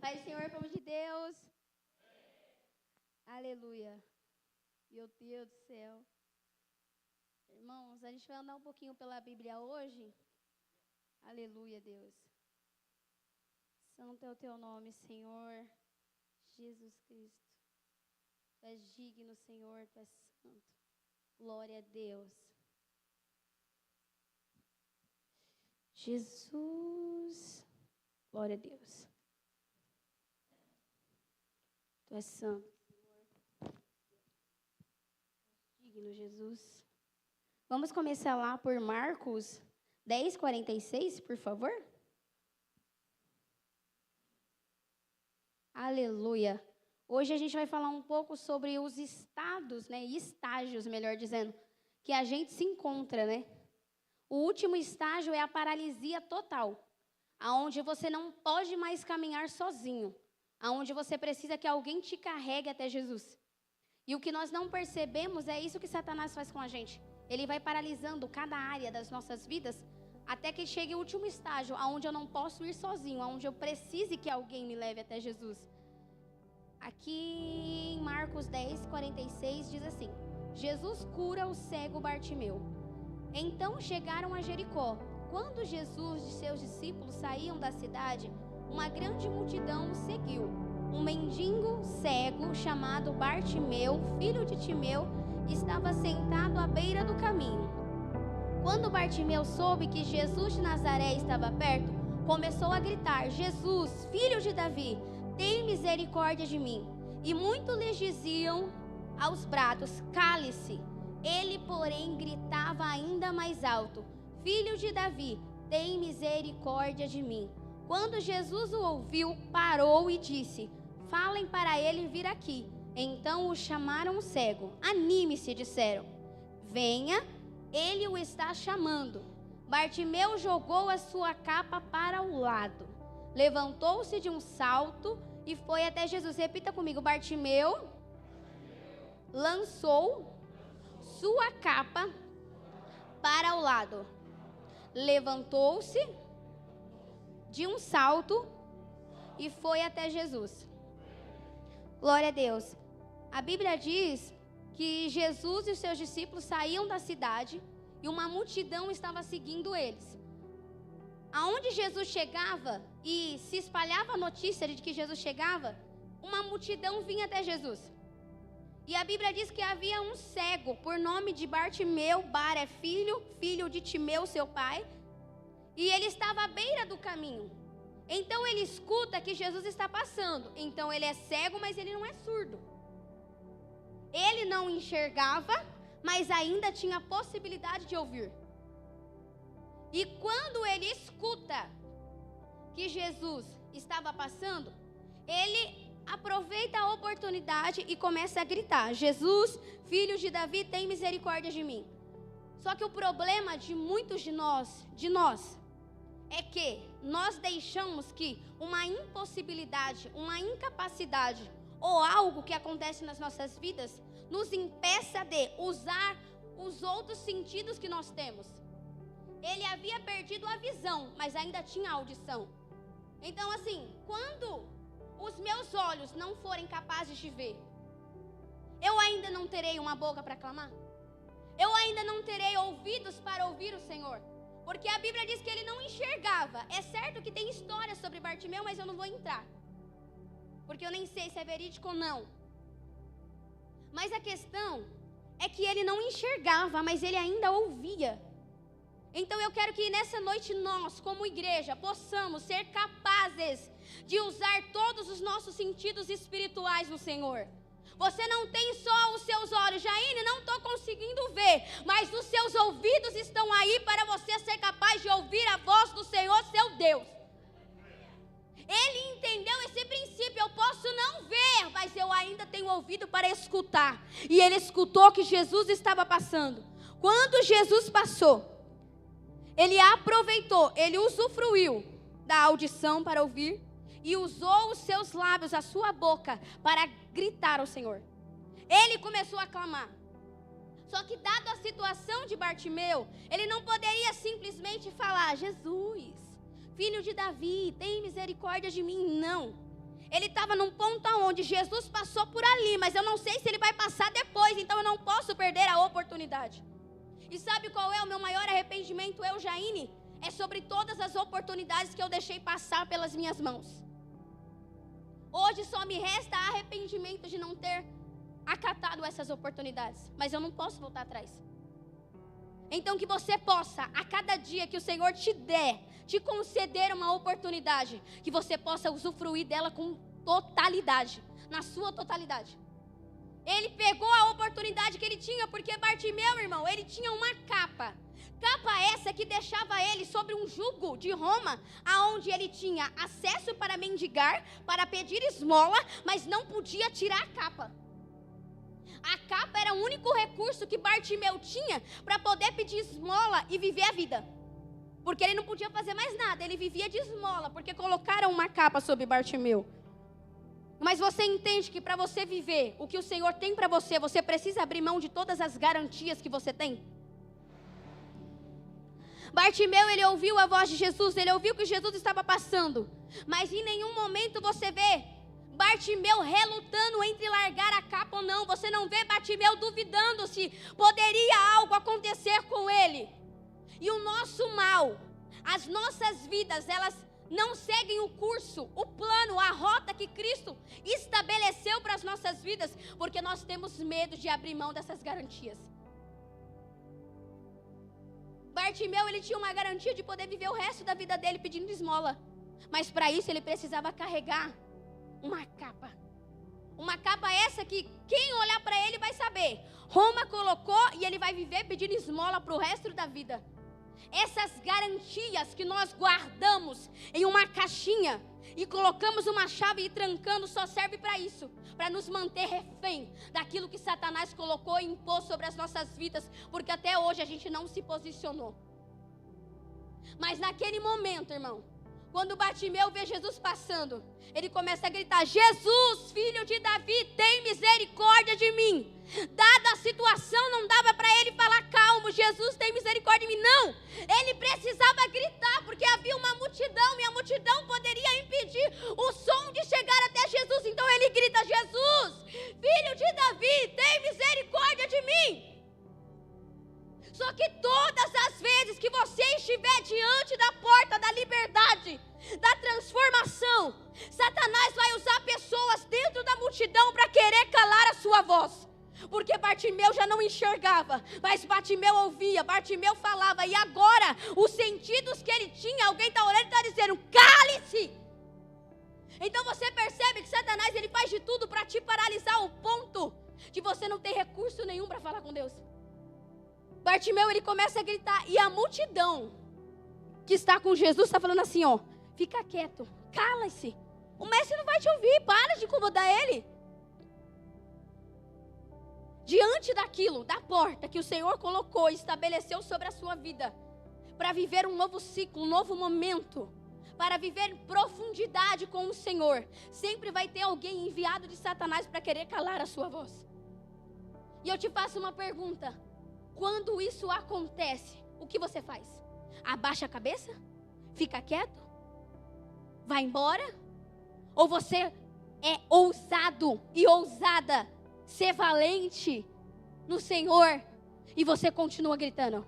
Pai, Senhor, povo de Deus. Aleluia. Meu Deus do céu. Irmãos, a gente vai andar um pouquinho pela Bíblia hoje. Aleluia, Deus. Santo é o teu nome, Senhor. Jesus Cristo. Tu és digno, Senhor, tu és santo. Glória a Deus. Jesus. Glória a Deus. Tu és santo, Senhor. Digno, Jesus. Vamos começar lá por Marcos 10:46, por favor. Aleluia. Hoje a gente vai falar um pouco sobre os estados, estágios, melhor dizendo, que a gente se encontra, O último estágio é a paralisia total, aonde você não pode mais caminhar sozinho, aonde você precisa que alguém te carregue até Jesus. E o que nós não percebemos é isso que Satanás faz com a gente. Ele vai paralisando cada área das nossas vidas, até que chegue o último estágio, aonde eu não posso ir sozinho, aonde eu precise que alguém me leve até Jesus. Aqui em Marcos 10:46 diz assim: Jesus cura o cego Bartimeu. Então chegaram a Jericó. Quando Jesus e seus discípulos saíam da cidade, uma grande multidão o seguiu. Um mendigo cego chamado Bartimeu, filho de Timeu, estava sentado à beira do caminho. Quando Bartimeu soube que Jesus de Nazaré estava perto, começou a gritar: Jesus, filho de Davi, tem misericórdia de mim. E muitos lhes diziam aos brados: cale-se. Ele, porém, gritava ainda mais alto: Filho de Davi, tem misericórdia de mim. Quando Jesus o ouviu, parou e disse: falem para ele vir aqui. Então o chamaram o cego. Anime-se, disseram. Venha, ele o está chamando. Bartimeu jogou a sua capa para o lado. Levantou-se de um salto e foi até Jesus. Repita comigo: Bartimeu lançou sua capa para o lado. Levantou-se de um salto e foi até Jesus. Glória a Deus. A Bíblia diz que Jesus e os seus discípulos saíam da cidade e uma multidão estava seguindo eles. Aonde Jesus chegava e se espalhava a notícia de que Jesus chegava, uma multidão vinha até Jesus. E a Bíblia diz que havia um cego, por nome de Bartimeu. Bar é filho de Timeu, seu pai. E ele estava à beira do caminho. Então ele escuta que Jesus está passando. Então ele é cego, mas ele não é surdo. Ele não enxergava, mas ainda tinha a possibilidade de ouvir. E quando ele escuta que Jesus estava passando, ele aproveita a oportunidade e começa a gritar: Jesus, filho de Davi, tem misericórdia de mim. Só que o problema de muitos de nós, é que nós deixamos que uma impossibilidade, uma incapacidade ou algo que acontece nas nossas vidas nos impeça de usar os outros sentidos que nós temos. Ele havia perdido a visão, mas ainda tinha a audição. Então assim, quando os meus olhos não forem capazes de ver, eu ainda não terei uma boca para clamar? Eu ainda não terei ouvidos para ouvir o Senhor? Porque a Bíblia diz que ele não enxergava. É certo que tem história sobre Bartimeu, mas eu não vou entrar, porque eu nem sei se é verídico ou não. Mas a questão é que ele não enxergava, mas ele ainda ouvia. Então eu quero que nessa noite nós, como igreja, possamos ser capazes de usar todos os nossos sentidos espirituais no Senhor. Você não tem só os seus olhos: Jaine, não estou conseguindo ver, mas os seus ouvidos estão aí para você ser capaz de ouvir a voz do Senhor, seu Deus. Ele entendeu esse princípio: eu posso não ver, mas eu ainda tenho ouvido para escutar. E ele escutou que Jesus estava passando. Quando Jesus passou, ele aproveitou, ele usufruiu da audição para ouvir e usou os seus lábios, a sua boca, para gritar ao Senhor. Ele começou a clamar. Só que dado a situação de Bartimeu, ele não poderia simplesmente falar: Jesus, filho de Davi, tem misericórdia de mim. Não. Ele estava num ponto onde Jesus passou por ali, mas eu não sei se ele vai passar depois, então eu não posso perder a oportunidade. E sabe qual é o meu maior arrependimento, eu, Jaine? É sobre todas as oportunidades que eu deixei passar pelas minhas mãos. Hoje só me resta arrependimento de não ter acatado essas oportunidades, mas eu não posso voltar atrás. Então que você possa, a cada dia que o Senhor te der, te conceder uma oportunidade, que você possa usufruir dela com totalidade, na sua totalidade. Ele pegou a oportunidade que ele tinha, porque Bartimeu, irmão, ele tinha uma capa. Capa essa que deixava ele sobre um jugo de Roma, aonde ele tinha acesso para mendigar, para pedir esmola, mas não podia tirar a capa. A capa era o único recurso que Bartimeu tinha para poder pedir esmola e viver a vida. Porque ele não podia fazer mais nada, ele vivia de esmola, porque colocaram uma capa sobre Bartimeu. Mas você entende que para você viver o que o Senhor tem para você, você precisa abrir mão de todas as garantias que você tem? Bartimeu, ele ouviu a voz de Jesus, ele ouviu que Jesus estava passando, mas em nenhum momento você vê Bartimeu relutando entre largar a capa ou não. Você não vê Bartimeu duvidando se poderia algo acontecer com ele. E o nosso mal, as nossas vidas, elas não seguem o curso, o plano, a rota que Cristo estabeleceu para as nossas vidas, porque nós temos medo de abrir mão dessas garantias. Bartimeu, ele tinha uma garantia de poder viver o resto da vida dele pedindo esmola, mas para isso ele precisava carregar uma capa. Uma capa essa que quem olhar para ele vai saber. Roma colocou e ele vai viver pedindo esmola para o resto da vida. Essas garantias que nós guardamos em uma caixinha e colocamos uma chave e trancando só serve para isso, para nos manter refém daquilo que Satanás colocou e impôs sobre as nossas vidas, porque até hoje a gente não se posicionou. Mas naquele momento, irmão, quando Bartimeu vê Jesus passando, ele começa a gritar: Jesus, filho de Davi, tem misericórdia de mim. Dada a situação, não dava para ele falar calmo, Jesus, tem misericórdia de mim. Não, ele precisava gritar, porque havia uma multidão, e a multidão poderia impedir o som de chegar até Jesus. Então ele grita: Jesus, filho de Davi, tem misericórdia de mim. Só que todas as vezes que você estiver diante da porta da liberdade, da transformação, Satanás vai usar pessoas dentro da multidão para querer calar a sua voz. Porque Bartimeu já não enxergava, mas Bartimeu ouvia, Bartimeu falava, e agora os sentidos que ele tinha, alguém está orando e está dizendo: cale-se. Então você percebe que Satanás, ele faz de tudo para te paralisar ao ponto de você não ter recurso nenhum para falar com Deus. Bartimeu, ele começa a gritar, e a multidão que está com Jesus está falando assim, ó: fica quieto, cala-se, o mestre não vai te ouvir, para de incomodar ele. Diante daquilo, da porta que o Senhor colocou e estabeleceu sobre a sua vida, para viver um novo ciclo, um novo momento, para viver profundidade com o Senhor, sempre vai ter alguém enviado de Satanás para querer calar a sua voz. E eu te faço uma pergunta: quando isso acontece, o que você faz? Abaixa a cabeça? Fica quieto? Vai embora? Ou você é ousado e ousada, ser valente no Senhor, e você continua gritando?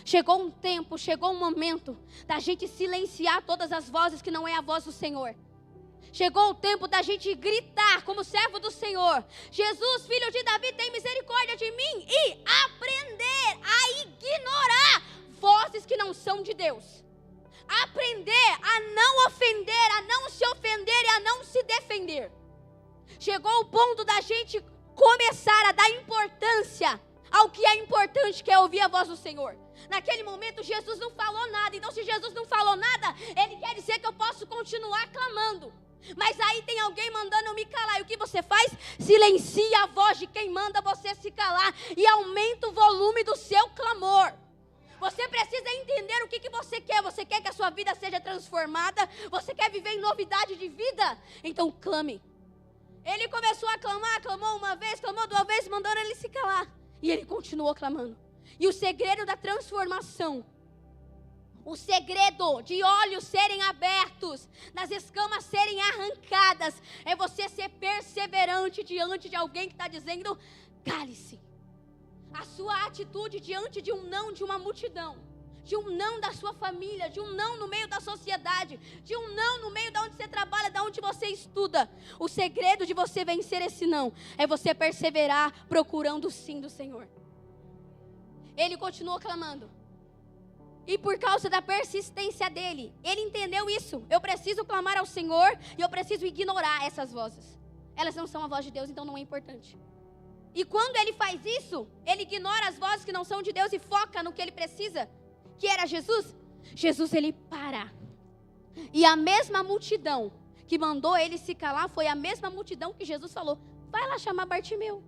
Chegou um tempo, chegou um momento da gente silenciar todas as vozes que não é a voz do Senhor. Chegou o tempo da gente gritar como servo do Senhor: Jesus, filho de Davi, tem misericórdia de mim. E aprender a ignorar vozes que não são de Deus. Aprender a não ofender, a não se ofender e a não se defender. Chegou o ponto da gente começar a dar importância ao que é importante, que é ouvir a voz do Senhor. Naquele momento Jesus não falou nada. Então se Jesus não falou nada, ele quer dizer que eu posso continuar clamando. Mas aí tem alguém mandando eu me calar. E o que você faz? Silencia a voz de quem manda você se calar e aumenta o volume do seu clamor. Você precisa entender o que você quer. Você quer que a sua vida seja transformada? Você quer viver em novidade de vida? Então clame. Ele começou a clamar, clamou uma vez, clamou duas vezes, mandando ele se calar. E ele continuou clamando. E o segredo da transformação, O segredo de olhos serem abertos, das escamas serem arrancadas, é você ser perseverante diante de alguém que está dizendo, cale-se. A sua atitude diante de um não de uma multidão, de um não da sua família, de um não no meio da sociedade, de um não no meio de onde você trabalha, de onde você estuda. O segredo de você vencer esse não é você perseverar procurando o sim do Senhor. Ele continuou clamando. E por causa da persistência dele, ele entendeu isso. Eu preciso clamar ao Senhor e eu preciso ignorar essas vozes. Elas não são a voz de Deus, então não é importante. E quando ele faz isso, ele ignora as vozes que não são de Deus e foca no que ele precisa, que era Jesus. Jesus, ele para. E a mesma multidão que mandou ele se calar foi a mesma multidão que Jesus falou, vai lá chamar Bartimeu.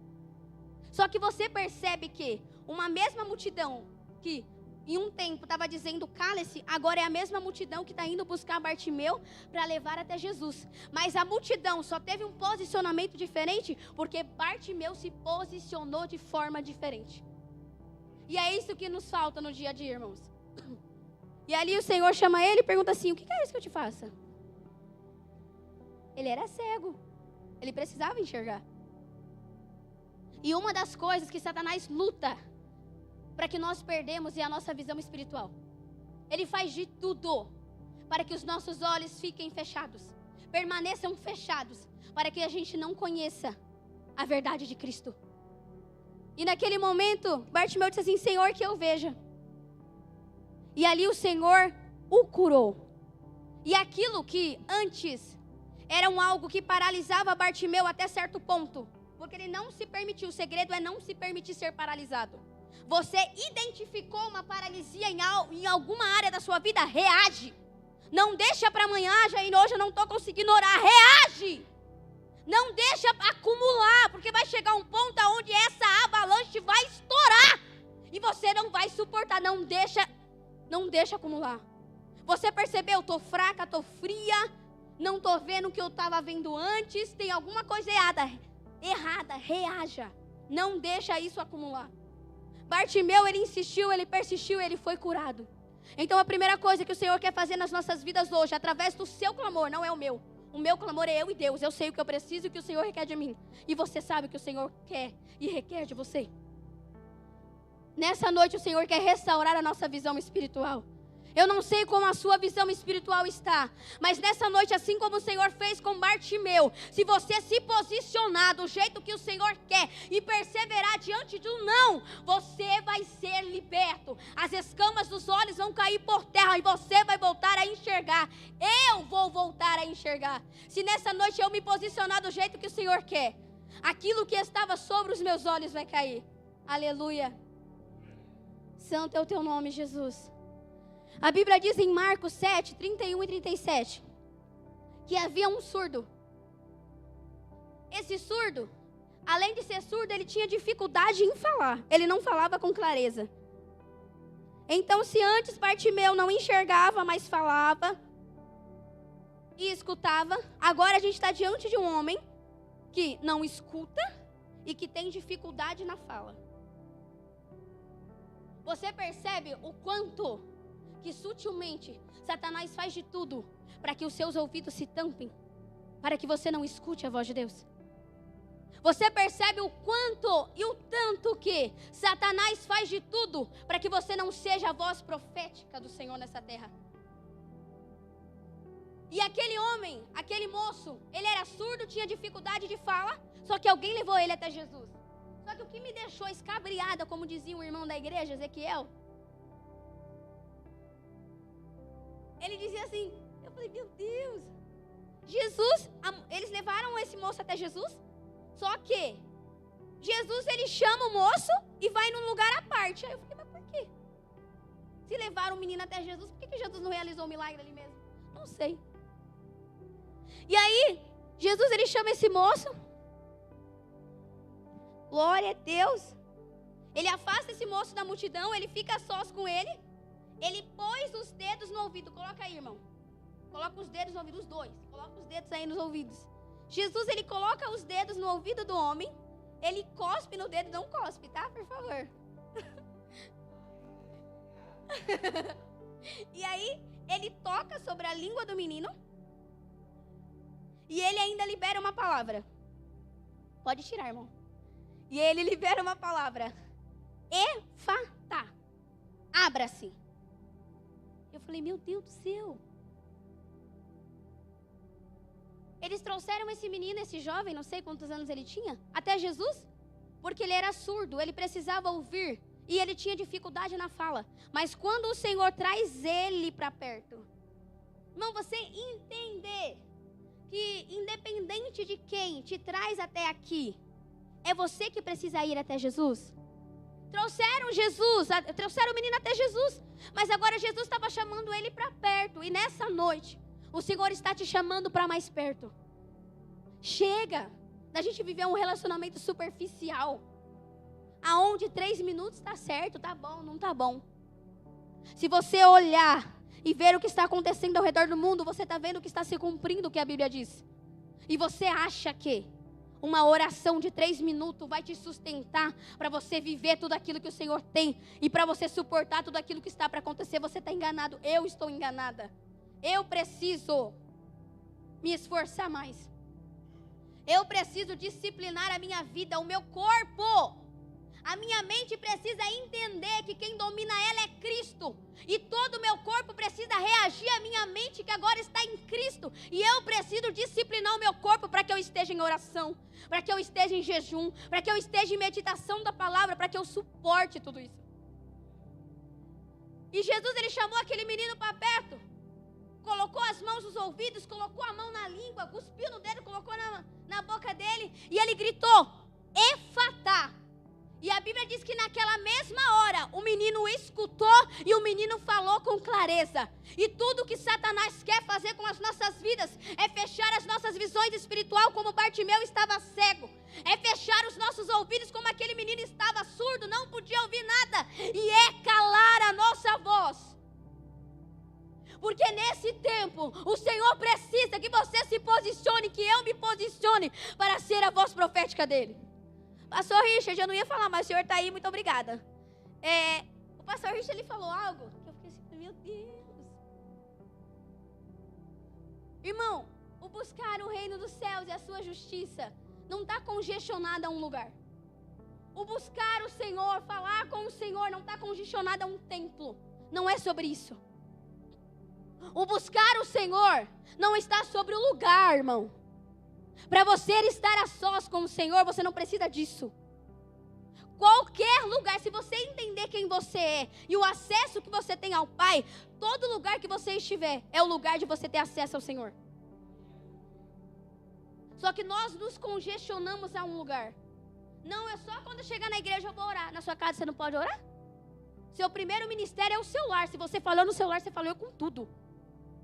Só que você percebe que uma mesma multidão que em um tempo estava dizendo cale-se, agora é a mesma multidão que está indo buscar Bartimeu para levar até Jesus. Mas a multidão só teve um posicionamento diferente porque Bartimeu se posicionou de forma diferente. E é isso que nos falta no dia a dia, irmãos. E ali o Senhor chama ele e pergunta assim, o que é isso que eu te faça? Ele era cego, ele precisava enxergar. E uma das coisas que Satanás luta para que nós perdemos é a nossa visão espiritual. Ele faz de tudo para que os nossos olhos fiquem fechados, permaneçam fechados, para que a gente não conheça a verdade de Cristo. E naquele momento, Bartimeu disse assim, Senhor, que eu veja. E ali o Senhor o curou. E aquilo que antes era algo que paralisava Bartimeu até certo ponto, porque ele não se permitiu, o segredo é não se permitir ser paralisado. Você identificou uma paralisia em alguma área da sua vida? Reage. Não deixa para amanhã, hoje eu não estou conseguindo orar. Reage. Não deixa acumular, porque vai chegar um ponto onde essa avalanche vai estourar. E você não vai suportar. Não deixa acumular. Você percebeu? Estou fraca, estou fria. Não estou vendo o que eu estava vendo antes. Tem alguma coisa errada. Reaja. Não deixa isso acumular. Bartimeu, ele insistiu, ele persistiu, ele foi curado. Então a primeira coisa que o Senhor quer fazer nas nossas vidas hoje, através do seu clamor, não é o meu. O meu clamor é eu e Deus. Eu sei o que eu preciso e o que o Senhor requer de mim. E você sabe o que o Senhor quer e requer de você. Nessa noite o Senhor quer restaurar a nossa visão espiritual. Eu não sei como a sua visão espiritual está, mas nessa noite, assim como o Senhor fez com Bartimeu, se você se posicionar do jeito que o Senhor quer e perseverar diante do não, você vai ser liberto. As escamas dos olhos vão cair por terra e você vai voltar a enxergar. Eu vou voltar a enxergar. Se nessa noite eu me posicionar do jeito que o Senhor quer, aquilo que estava sobre os meus olhos vai cair. Aleluia. Santo é o teu nome, Jesus. A Bíblia diz em Marcos 7, 31 e 37, que havia um surdo. Esse surdo, além de ser surdo, ele tinha dificuldade em falar. Ele não falava com clareza. Então, se antes Bartimeu não enxergava, mas falava e escutava, agora a gente está diante de um homem que não escuta e que tem dificuldade na fala. Você percebe o quanto que sutilmente Satanás faz de tudo para que os seus ouvidos se tampem, para que você não escute a voz de Deus? Você percebe o quanto e o tanto que Satanás faz de tudo para que você não seja a voz profética do Senhor nessa terra? E aquele homem, aquele moço, ele era surdo, tinha dificuldade de fala, só que alguém levou ele até Jesus. Só que o que me deixou escabriada, como dizia um irmão da igreja, Ezequiel, ele dizia assim, eu falei, meu Deus, Jesus, eles levaram esse moço até Jesus, só que Jesus, ele chama o moço e vai num lugar à parte. Aí eu falei, mas por quê? Se levaram o menino até Jesus, por que Jesus não realizou o milagre ali mesmo? Não sei. E aí, Jesus, ele chama esse moço, glória a Deus, ele afasta esse moço da multidão, ele fica sós com ele. Ele pôs os dedos no ouvido. Coloca aí, irmão. Coloca os dedos no ouvido, os dois. Coloca os dedos aí nos ouvidos. Jesus, ele coloca os dedos no ouvido do homem. Ele cospe no dedo. Não cospe, tá? Por favor. E aí, ele toca sobre a língua do menino. E ele ainda libera uma palavra. Pode tirar, irmão. E ele libera uma palavra. Efatá. Abra-se. Eu falei, meu Deus do céu. Eles trouxeram esse menino, esse jovem, não sei quantos anos ele tinha, até Jesus, porque ele era surdo, ele precisava ouvir e ele tinha dificuldade na fala. Mas quando o Senhor traz ele para perto, irmão, você entender que independente de quem te traz até aqui, é você que precisa ir até Jesus. Trouxeram o menino até Jesus, mas agora Jesus estava chamando ele para perto, e nessa noite, o Senhor está te chamando para mais perto. Chega da gente viver um relacionamento superficial, aonde 3 minutos está certo, tá bom, não tá bom. Se você olhar e ver o que está acontecendo ao redor do mundo, você está vendo que está se cumprindo o que a Bíblia diz. E você acha que uma oração de 3 minutos vai te sustentar para você viver tudo aquilo que o Senhor tem e para você suportar tudo aquilo que está para acontecer. Você está enganado, eu estou enganada. Eu preciso me esforçar mais. Eu preciso disciplinar a minha vida, o meu corpo. A minha mente precisa entender que quem domina ela é Cristo. E todo o meu corpo precisa reagir à minha mente que agora está em Cristo. E eu preciso disciplinar o meu corpo para que eu esteja em oração, para que eu esteja em jejum, para que eu esteja em meditação da palavra, para que eu suporte tudo isso. E Jesus, ele chamou aquele menino para perto, colocou as mãos nos ouvidos, colocou a mão na língua, cuspiu no dedo, colocou na boca dele, e ele gritou, Efatá. E a Bíblia diz que naquela mesma hora, o menino escutou e o menino falou com clareza. E tudo que Satanás quer fazer com as nossas vidas é fechar as nossas visões espirituais, como Bartimeu estava cego. É fechar os nossos ouvidos como aquele menino estava surdo, não podia ouvir nada. E é calar a nossa voz. Porque nesse tempo, o Senhor precisa que você se posicione, que eu me posicione para ser a voz profética dele. Pastor Richard, eu não ia falar, mas o senhor está aí, muito obrigada. O pastor Richard, ele falou algo que eu fiquei assim, meu Deus. Irmão, o buscar o reino dos céus e a sua justiça não está congestionado a um lugar. O buscar o Senhor, falar com o Senhor, não está congestionado a um templo. Não é sobre isso. O buscar o Senhor não está sobre o lugar, irmão. Para você estar a sós com o Senhor, você não precisa disso. Qualquer lugar, se você entender quem você é e o acesso que você tem ao Pai, todo lugar que você estiver é o lugar de você ter acesso ao Senhor. Só que nós nos congestionamos a um lugar. Não, é só quando chegar na igreja eu vou orar. Na sua casa você não pode orar? Seu primeiro ministério é o celular. Se você falou no celular, você falou com tudo.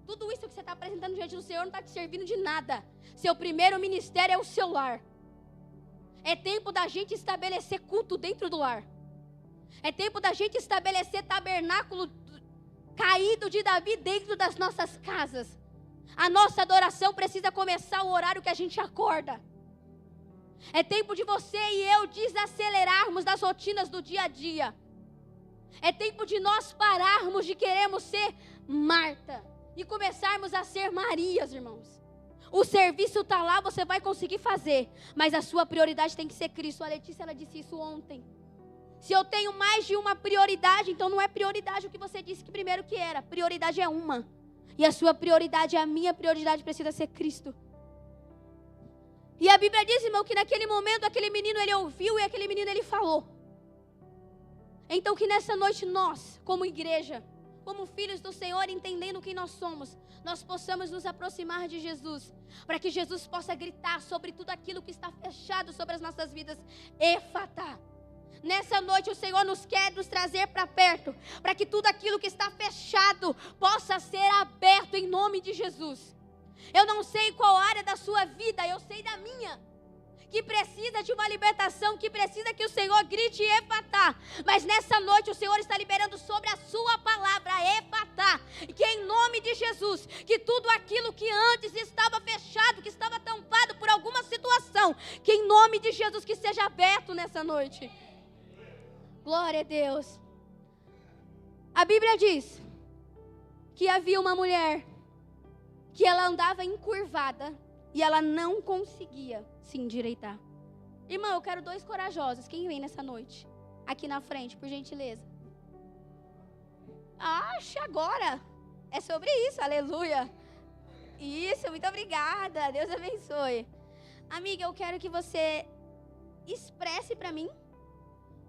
Tudo isso que você está apresentando diante do Senhor não está te servindo de nada. Seu primeiro ministério é o seu lar. É tempo da gente estabelecer culto dentro do lar. É tempo da gente estabelecer tabernáculo caído de Davi dentro das nossas casas. A nossa adoração precisa começar o horário que a gente acorda. É tempo de você e eu desacelerarmos das rotinas do dia a dia. É tempo de nós pararmos de querermos ser Marta e começarmos a ser Marias, irmãos. O serviço está lá, você vai conseguir fazer, mas a sua prioridade tem que ser Cristo. A Letícia, ela disse isso ontem. Se eu tenho mais de uma prioridade, então não é prioridade o que você disse que primeiro que era. Prioridade é uma. E a sua prioridade, a minha prioridade precisa ser Cristo. E a Bíblia diz, irmão, que naquele momento aquele menino ele ouviu e aquele menino ele falou. Então que nessa noite nós, como igreja, como filhos do Senhor, entendendo quem nós somos, nós possamos nos aproximar de Jesus, para que Jesus possa gritar sobre tudo aquilo que está fechado sobre as nossas vidas. Efatá. Nessa noite o Senhor nos quer nos trazer para perto, para que tudo aquilo que está fechado possa ser aberto em nome de Jesus. Eu não sei qual área da sua vida, eu sei da minha, que precisa de uma libertação, que precisa que o Senhor grite Efatá. Mas nessa noite o Senhor está liberando sobre a sua palavra Efatá. Que em nome de Jesus, que tudo aquilo que antes estava fechado, que estava tampado por alguma situação, que em nome de Jesus que seja aberto nessa noite. Glória a Deus. A Bíblia diz que havia uma mulher que ela andava encurvada e ela não conseguia se endireitar. Irmão, eu quero 2 corajosos. Quem vem nessa noite? Aqui na frente, por gentileza. Acha agora. É sobre isso, aleluia. Isso, muito obrigada. Deus abençoe. Amiga, eu quero que você expresse para mim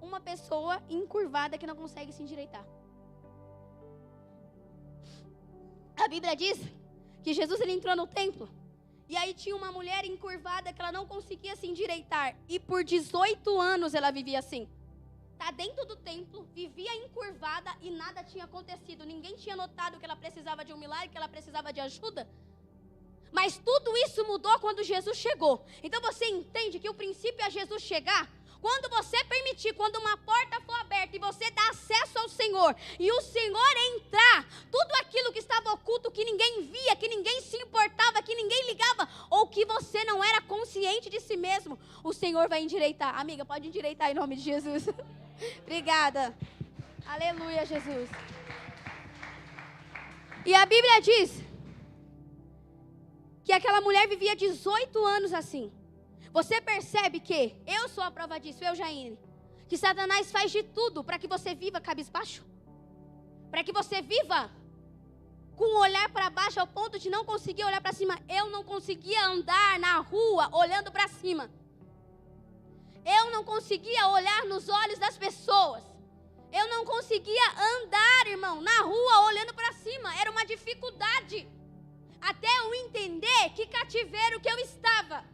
uma pessoa encurvada que não consegue se endireitar. A Bíblia diz que Jesus ele entrou no templo e aí tinha uma mulher encurvada que ela não conseguia se endireitar e por 18 anos ela vivia assim. Tá dentro do templo, vivia encurvada e nada tinha acontecido. Ninguém tinha notado que ela precisava de um milagre, que ela precisava de ajuda. Mas tudo isso mudou quando Jesus chegou. Então você entende que o princípio é Jesus chegar? Quando você permitir, quando uma porta for aberta e você dá acesso ao Senhor, e o Senhor entrar, tudo aquilo que estava oculto, que ninguém via, que ninguém se importava, que ninguém ligava, ou que você não era consciente de si mesmo, o Senhor vai endireitar. Amiga, pode endireitar em nome de Jesus. Obrigada. Aleluia, Jesus. E a Bíblia diz que aquela mulher vivia 18 anos assim. Você percebe que eu sou a prova disso, eu, Jaine, que Satanás faz de tudo para que você viva cabisbaixo, para que você viva com o olhar para baixo ao ponto de não conseguir olhar para cima. Eu não conseguia andar na rua olhando para cima. Eu não conseguia olhar nos olhos das pessoas. Eu não conseguia andar, irmão, na rua olhando para cima. Era uma dificuldade. Até eu entender que cativeiro que eu estava.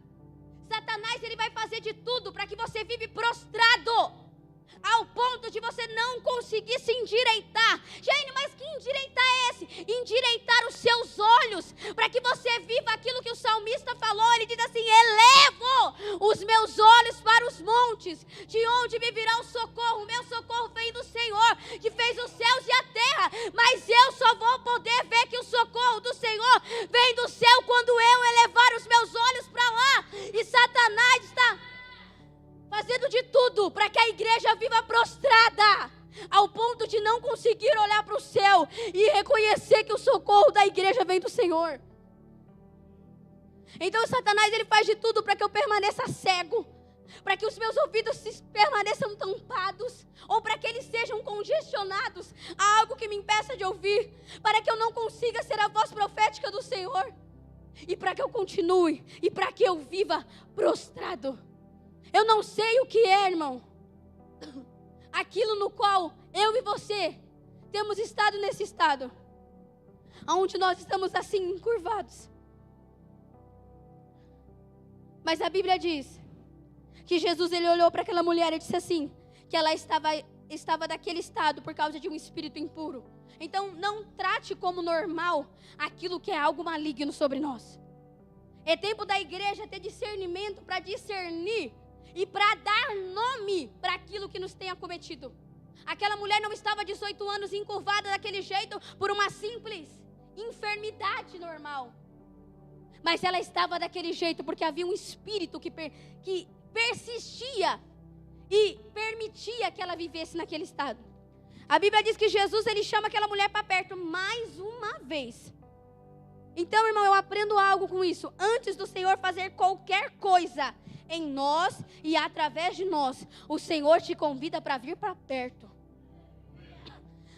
Satanás, ele vai fazer de tudo para que você vive prostrado, ao ponto de você não conseguir se endireitar. Gente, mas que endireitar é esse? Endireitar os seus olhos, para que você viva aquilo que o salmista falou. Ele diz assim: elevo os meus olhos para os montes, de onde me virá o socorro? O meu socorro vem do Senhor, que fez os céus e a terra. Mas eu só vou poder ver que o socorro do Senhor vem do céu quando eu elevar os meus olhos para lá. E Satanás está fazendo de tudo para que a igreja viva prostrada, ao ponto de não conseguir olhar para o céu e reconhecer que o socorro da igreja vem do Senhor. Então Satanás, ele faz de tudo para que eu permaneça cego, para que os meus ouvidos permaneçam tampados, ou para que eles sejam congestionados a algo que me impeça de ouvir, para que eu não consiga ser a voz profética do Senhor, e para que eu continue, e para que eu viva prostrado. Eu não sei o que é, irmão, aquilo no qual eu e você temos estado nesse estado, onde nós estamos assim encurvados. Mas a Bíblia diz que Jesus, ele olhou para aquela mulher e disse assim, que ela estava daquele estado por causa de um espírito impuro. Então não trate como normal aquilo que é algo maligno sobre nós. É tempo da igreja ter discernimento para discernir e para dar nome para aquilo que nos tem acometido. Aquela mulher não estava 18 anos encurvada daquele jeito por uma simples enfermidade normal. Mas ela estava daquele jeito porque havia um espírito que persistia e permitia que ela vivesse naquele estado. A Bíblia diz que Jesus, ele chama aquela mulher para perto mais uma vez. Então, irmão, eu aprendo algo com isso. Antes do Senhor fazer qualquer coisa em nós e através de nós, o Senhor te convida para vir para perto.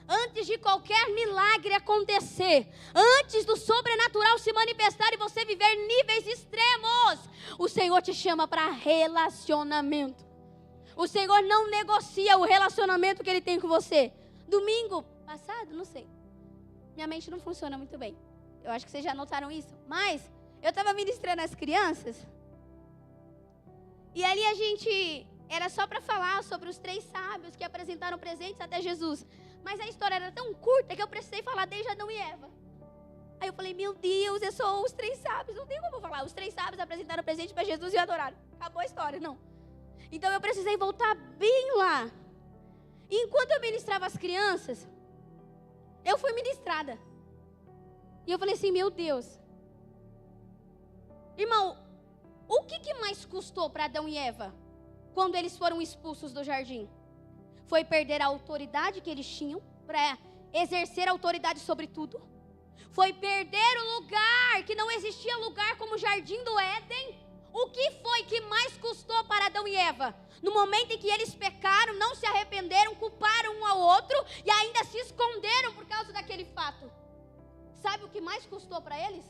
Antes de qualquer milagre acontecer, antes do sobrenatural se manifestar e você viver níveis extremos, o Senhor te chama para relacionamento. O Senhor não negocia o relacionamento que Ele tem com você. Domingo passado, não sei, minha mente não funciona muito bem. Eu acho que vocês já notaram isso. Mas eu estava ministrando as crianças, e ali a gente, era só para falar sobre os 3 sábios que apresentaram presentes até Jesus. Mas a história era tão curta que eu precisei falar desde Adão e Eva. Aí eu falei, meu Deus, eu sou os 3 sábios. Não tem como eu falar. Os 3 sábios apresentaram presente para Jesus e o adoraram. Acabou a história, não. Então eu precisei voltar bem lá. E enquanto eu ministrava as crianças, eu fui ministrada. E eu falei assim, meu Deus. Irmão, o que mais custou para Adão e Eva quando eles foram expulsos do jardim? Foi perder a autoridade que eles tinham para exercer autoridade sobre tudo. Foi perder o lugar, que não existia lugar como o jardim do Éden. O que foi que mais custou para Adão e Eva? No momento em que eles pecaram, não se arrependeram, culparam um ao outro e ainda se esconderam por causa daquele fato. Sabe o que mais custou para eles?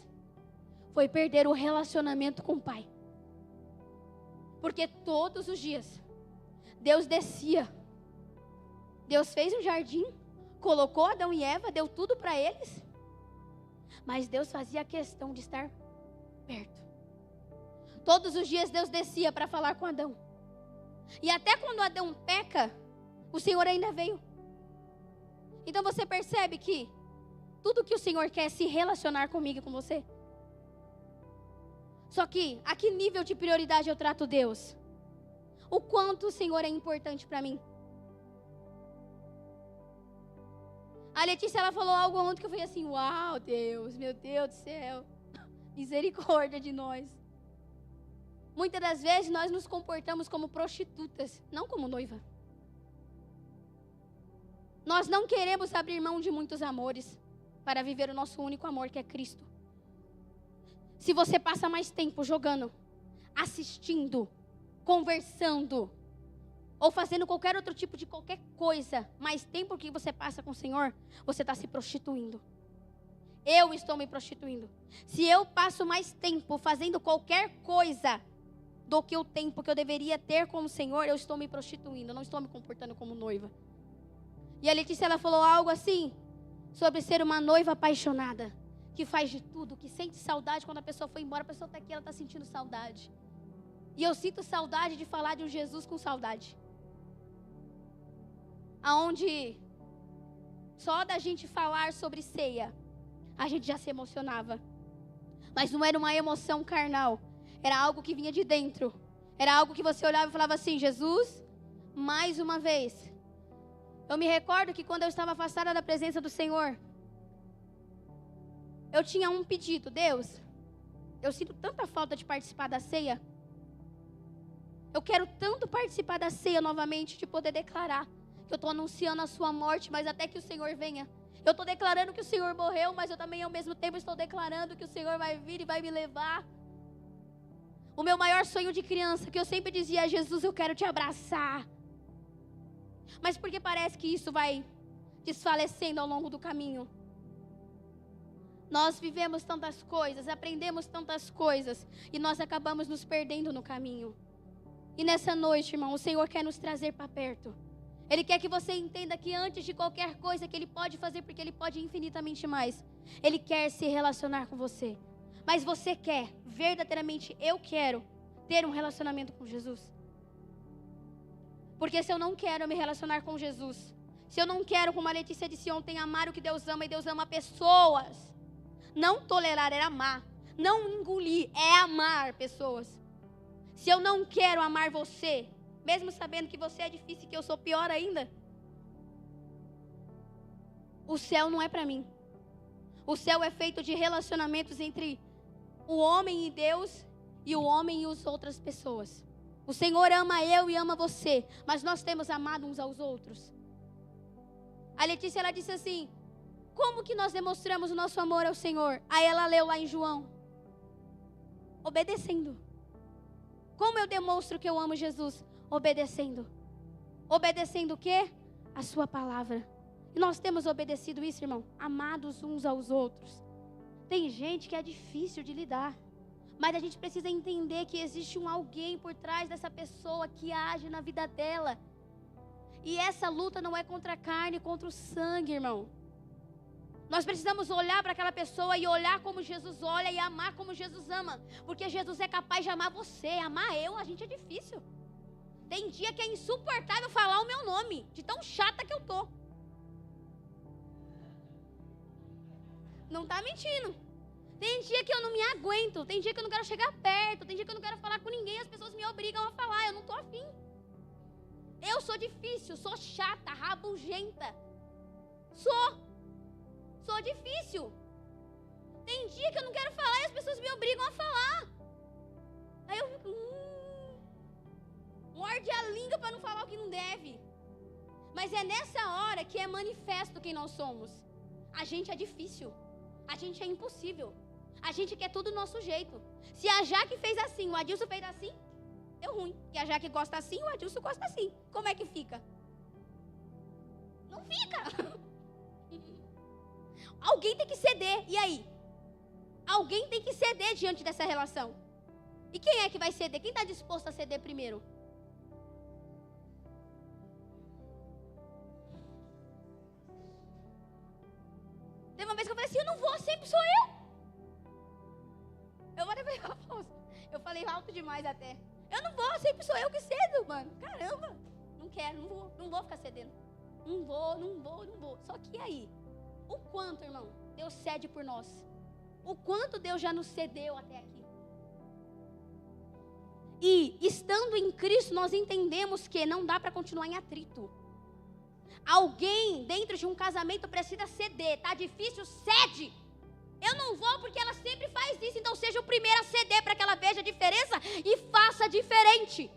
Foi perder o relacionamento com o Pai. Porque todos os dias, Deus descia. Deus fez um jardim, colocou Adão e Eva, deu tudo para eles. Mas Deus fazia questão de estar perto. Todos os dias Deus descia para falar com Adão. E até quando Adão peca, o Senhor ainda veio. Então você percebe que tudo que o Senhor quer é se relacionar comigo e com você. Só que, a que nível de prioridade eu trato Deus? O quanto o Senhor é importante para mim? A Letícia, ela falou algo ontem que eu falei assim, uau, Deus, meu Deus do céu, misericórdia de nós. Muitas das vezes nós nos comportamos como prostitutas, não como noiva. Nós não queremos abrir mão de muitos amores para viver o nosso único amor, que é Cristo. Se você passa mais tempo jogando, assistindo, conversando, ou fazendo qualquer outro tipo de qualquer coisa, mais tempo que você passa com o Senhor, você está se prostituindo. Eu estou me prostituindo. Se eu passo mais tempo fazendo qualquer coisa do que o tempo que eu deveria ter com o Senhor, eu estou me prostituindo, eu não estou me comportando como noiva. E a Letícia, ela falou algo assim, sobre ser uma noiva apaixonada, que faz de tudo, que sente saudade quando a pessoa foi embora, a pessoa está aqui, ela está sentindo saudade. E eu sinto saudade de falar de um Jesus com saudade. Aonde só da gente falar sobre ceia, a gente já se emocionava. Mas não era uma emoção carnal, era algo que vinha de dentro. Era algo que você olhava e falava assim, Jesus, mais uma vez. Eu me recordo que quando eu estava afastada da presença do Senhor, eu tinha um pedido, Deus, eu sinto tanta falta de participar da ceia. Eu quero tanto participar da ceia novamente, de poder declarar que eu estou anunciando a sua morte, mas até que o Senhor venha. Eu estou declarando que o Senhor morreu, mas eu também ao mesmo tempo estou declarando que o Senhor vai vir e vai me levar. O meu maior sonho de criança, que eu sempre dizia, Jesus, eu quero te abraçar. Mas porque parece que isso vai desfalecendo ao longo do caminho. Nós vivemos tantas coisas, aprendemos tantas coisas, e nós acabamos nos perdendo no caminho. E nessa noite, irmão, o Senhor quer nos trazer para perto. Ele quer que você entenda que antes de qualquer coisa que Ele pode fazer, porque Ele pode infinitamente mais, Ele quer se relacionar com você. Mas você quer, verdadeiramente, eu quero ter um relacionamento com Jesus? Porque se eu não quero me relacionar com Jesus, se eu não quero, como a Letícia disse ontem, amar o que Deus ama, e Deus ama pessoas, não tolerar, é amar, não engolir, é amar pessoas. Se eu não quero amar você, mesmo sabendo que você é difícil e que eu sou pior ainda, o céu não é para mim. O céu é feito de relacionamentos entre o homem e Deus e o homem e as outras pessoas. O Senhor ama eu e ama você, mas nós temos amado uns aos outros. A Letícia, ela disse assim, como que nós demonstramos o nosso amor ao Senhor? Aí ela leu lá em João, obedecendo. Como eu demonstro que eu amo Jesus? Obedecendo. Obedecendo o quê? A sua palavra. E nós temos obedecido isso, irmão? Amados uns aos outros. Tem gente que é difícil de lidar, mas a gente precisa entender que existe um alguém por trás dessa pessoa que age na vida dela. E essa luta não é contra a carne, contra o sangue, irmão. Nós precisamos olhar para aquela pessoa e olhar como Jesus olha e amar como Jesus ama. Porque Jesus é capaz de amar você. Amar eu, a gente é difícil. Tem dia que é insuportável falar o meu nome, de tão chata que eu tô. Não tá mentindo. Tem dia que eu não me aguento. Tem dia que eu não quero chegar perto. Tem dia que eu não quero falar com ninguém. As pessoas me obrigam a falar. Eu não tô afim. Eu sou difícil, sou chata, rabugenta. Sou difícil. Tem dia que eu não quero falar e as pessoas me obrigam a falar. Aí eu fico... morde a língua para não falar o que não deve. Mas é nessa hora que é manifesto quem nós somos. A gente é difícil. A gente é impossível. A gente quer tudo do nosso jeito. Se a Jaque fez assim, o Adilson fez assim, deu ruim. E a Jaque gosta assim, o Adilson gosta assim. Como é que fica? Não fica. Alguém tem que ceder. E aí? Alguém tem que ceder diante dessa relação. E quem é que vai ceder? Quem está disposto a ceder primeiro? Teve uma vez que eu falei assim, eu não vou, sempre sou eu. Eu até falei, Afonso, eu falei alto demais até. Eu não vou, sempre sou eu que cedo, mano. Caramba, não quero, não vou ficar cedendo. Não vou. Só que aí, o quanto, irmão, Deus cede por nós? O quanto Deus já nos cedeu até aqui? E, estando em Cristo, nós entendemos que não dá para continuar em atrito. Alguém dentro de um casamento precisa ceder. Tá difícil? Cede. Eu não vou porque ela sempre faz isso. Então seja o primeiro a ceder para que ela veja a diferença e faça diferente.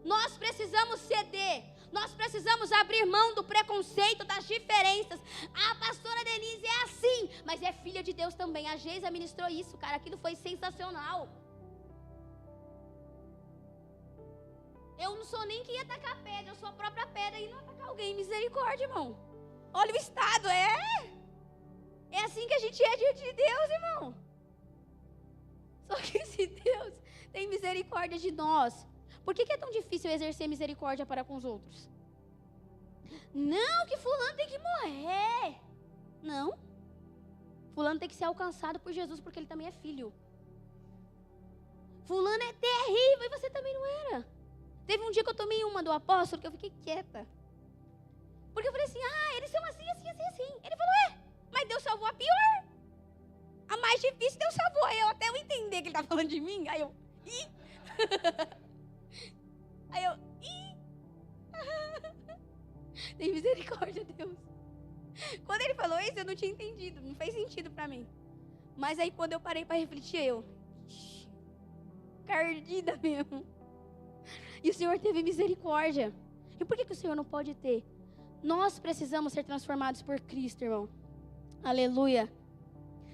Nós precisamos ceder. Nós precisamos abrir mão do preconceito, das diferenças. A pastora Denise é assim, mas é filha de Deus também. A Geisa ministrou isso, cara. Aquilo foi sensacional. Eu não sou nem que ia atacar pedra, eu sou a própria pedra e não atacar alguém. Misericórdia, irmão. Olha o estado, é assim que a gente é diante de Deus, irmão. Só que se Deus tem misericórdia de nós, por que é tão difícil exercer misericórdia para com os outros? Não, que fulano tem que morrer. Não. Fulano tem que ser alcançado por Jesus porque ele também é filho. Fulano é terrível e você também não era. Teve um dia que eu tomei uma do apóstolo que eu fiquei quieta. Porque eu falei assim, eles são assim. Ele falou, mas Deus salvou a pior. A mais difícil Deus salvou. Aí eu até entender que ele tá falando de mim. Aí eu, Tem misericórdia, Deus. Quando ele falou isso, eu não tinha entendido. Não fez sentido pra mim. Mas aí quando eu parei pra refletir, cardida mesmo. E o Senhor teve misericórdia. E por que o Senhor não pode ter? Nós precisamos ser transformados por Cristo, irmão. Aleluia.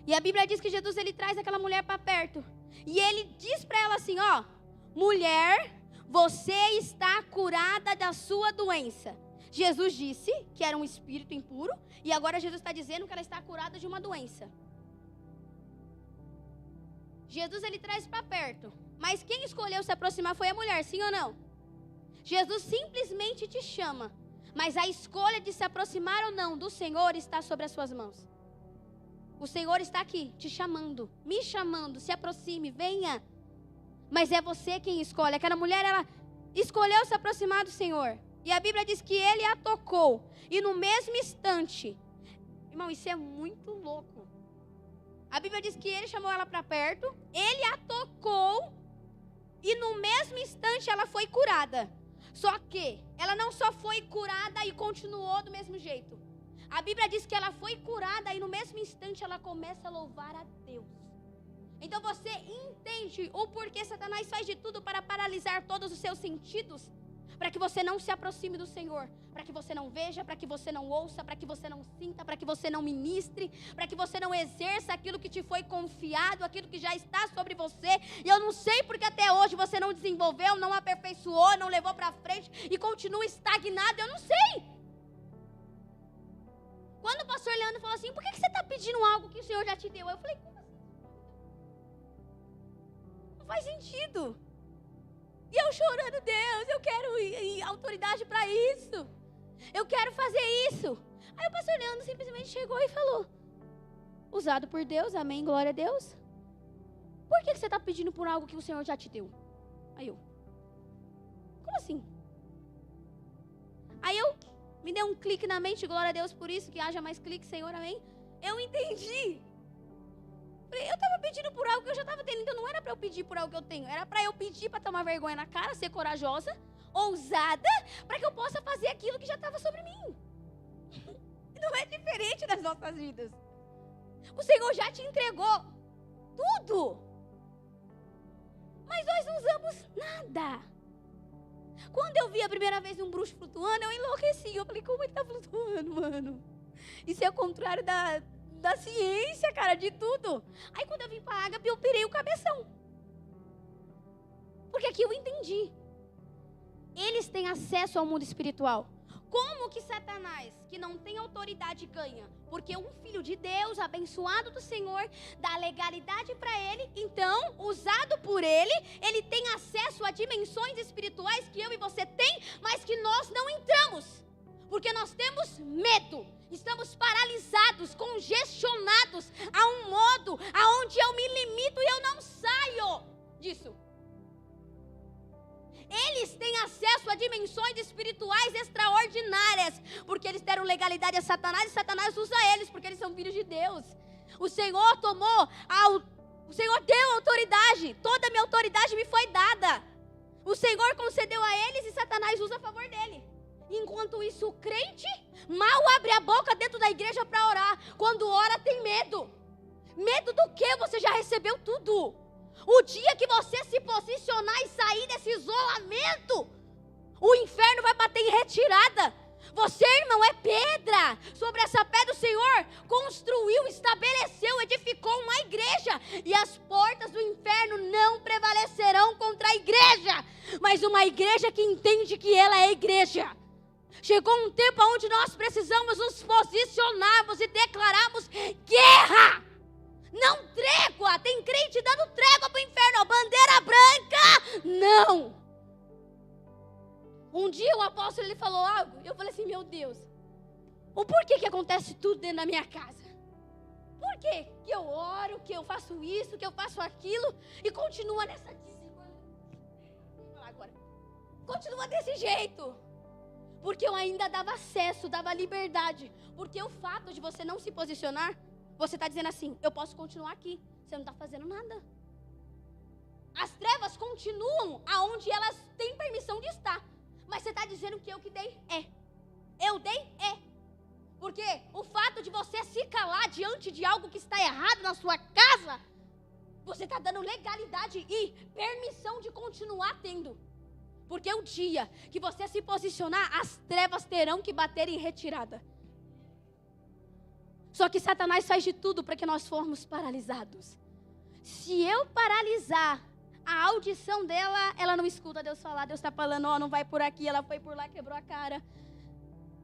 E a Bíblia diz que Jesus, ele traz aquela mulher para perto. E ele diz para ela assim, mulher, você está curada da sua doença. Jesus disse que era um espírito impuro. E agora Jesus está dizendo que ela está curada de uma doença. Jesus, ele traz para perto. Mas quem escolheu se aproximar foi a mulher, sim ou não? Jesus simplesmente te chama. Mas a escolha de se aproximar ou não do Senhor está sobre as suas mãos. O Senhor está aqui, te chamando, me chamando, se aproxime, venha. Mas é você quem escolhe. Aquela mulher, ela escolheu se aproximar do Senhor. E a Bíblia diz que ele a tocou. E no mesmo instante, irmão, isso é muito louco. A Bíblia diz que ele chamou ela para perto, ele a tocou. E no mesmo instante ela foi curada. Só que ela não só foi curada e continuou do mesmo jeito. A Bíblia diz que ela foi curada e no mesmo instante ela começa a louvar a Deus. Então você entende o porquê Satanás faz de tudo para paralisar todos os seus sentidos? Para que você não se aproxime do Senhor, para que você não veja, para que você não ouça, para que você não sinta, para que você não ministre, para que você não exerça aquilo que te foi confiado, aquilo que já está sobre você. E eu não sei porque até hoje você não desenvolveu, não aperfeiçoou, não levou para frente e continua estagnado, eu não sei. Quando o pastor Leandro falou assim, por que você está pedindo algo que o Senhor já te deu? Eu falei, como assim? Não faz sentido. E eu chorando, Deus, eu quero autoridade para isso. Eu quero fazer isso. Aí o pastor Leandro simplesmente chegou e falou, usado por Deus, amém, glória a Deus. Por que você está pedindo por algo que o Senhor já te deu? Aí eu, como assim? Aí eu, me deu um clique na mente, glória a Deus por isso, que haja mais clique, Senhor, amém. Eu entendi. Eu estava pedindo por algo que eu já estava tendo, então não era para eu pedir por algo que eu tenho, era para eu pedir para tomar vergonha na cara, ser corajosa, ousada, para que eu possa fazer aquilo que já estava sobre mim. Não é diferente das nossas vidas. O Senhor já te entregou tudo, mas nós não usamos nada. Quando eu vi a primeira vez um bruxo flutuando, eu enlouqueci. Eu falei, como ele está flutuando, mano? Isso é o contrário da ciência, cara, de tudo. Aí quando eu vim para a Ágape, eu pirei o cabeção. Porque aqui eu entendi. Eles têm acesso ao mundo espiritual. Como que Satanás, que não tem autoridade, ganha? Porque um filho de Deus, abençoado do Senhor, dá legalidade para ele. Então, usado por ele, ele tem acesso a dimensões espirituais que eu e você tem, mas que nós não entramos. Porque nós temos medo. Estamos paralisados, congestionados a um modo aonde eu me limito e eu não saio disso. Eles têm acesso a dimensões espirituais extraordinárias, porque eles deram legalidade a Satanás, e Satanás usa eles, porque eles são filhos de Deus. O Senhor deu autoridade, toda a minha autoridade me foi dada. O Senhor concedeu a eles e Satanás usa a favor dele. Enquanto isso, o crente mal abre a boca dentro da igreja para orar. Quando ora, tem medo. Medo do quê? Você já recebeu tudo. O dia que você se posicionar e sair desse isolamento, o inferno vai bater em retirada. Você, irmão, é pedra. Sobre essa pedra o Senhor construiu, estabeleceu, edificou uma igreja. E as portas do inferno não prevalecerão contra a igreja. Mas uma igreja que entende que ela é igreja. Chegou um tempo onde nós precisamos nos posicionarmos e declararmos guerra. Não trégua, tem crente dando trégua para o inferno, bandeira branca, não. Um dia o apóstolo ele falou algo, eu falei assim, meu Deus, o porquê que acontece tudo dentro da minha casa? Por quê que eu oro, que eu faço isso, que eu faço aquilo, e continua nessa agora, continua desse jeito? Porque eu ainda dava acesso, dava liberdade, porque o fato de você não se posicionar, você está dizendo assim, eu posso continuar aqui, você não está fazendo nada. As trevas continuam aonde elas têm permissão de estar. Mas você está dizendo que eu que dei? Eu dei? Porque o fato de você se calar diante de algo que está errado na sua casa, você está dando legalidade e permissão de continuar tendo. Porque o dia que você se posicionar, as trevas terão que bater em retirada. Só que Satanás faz de tudo para que nós formos paralisados. Se eu paralisar a audição dela, ela não escuta Deus falar. Deus está falando, não vai por aqui, ela foi por lá, quebrou a cara.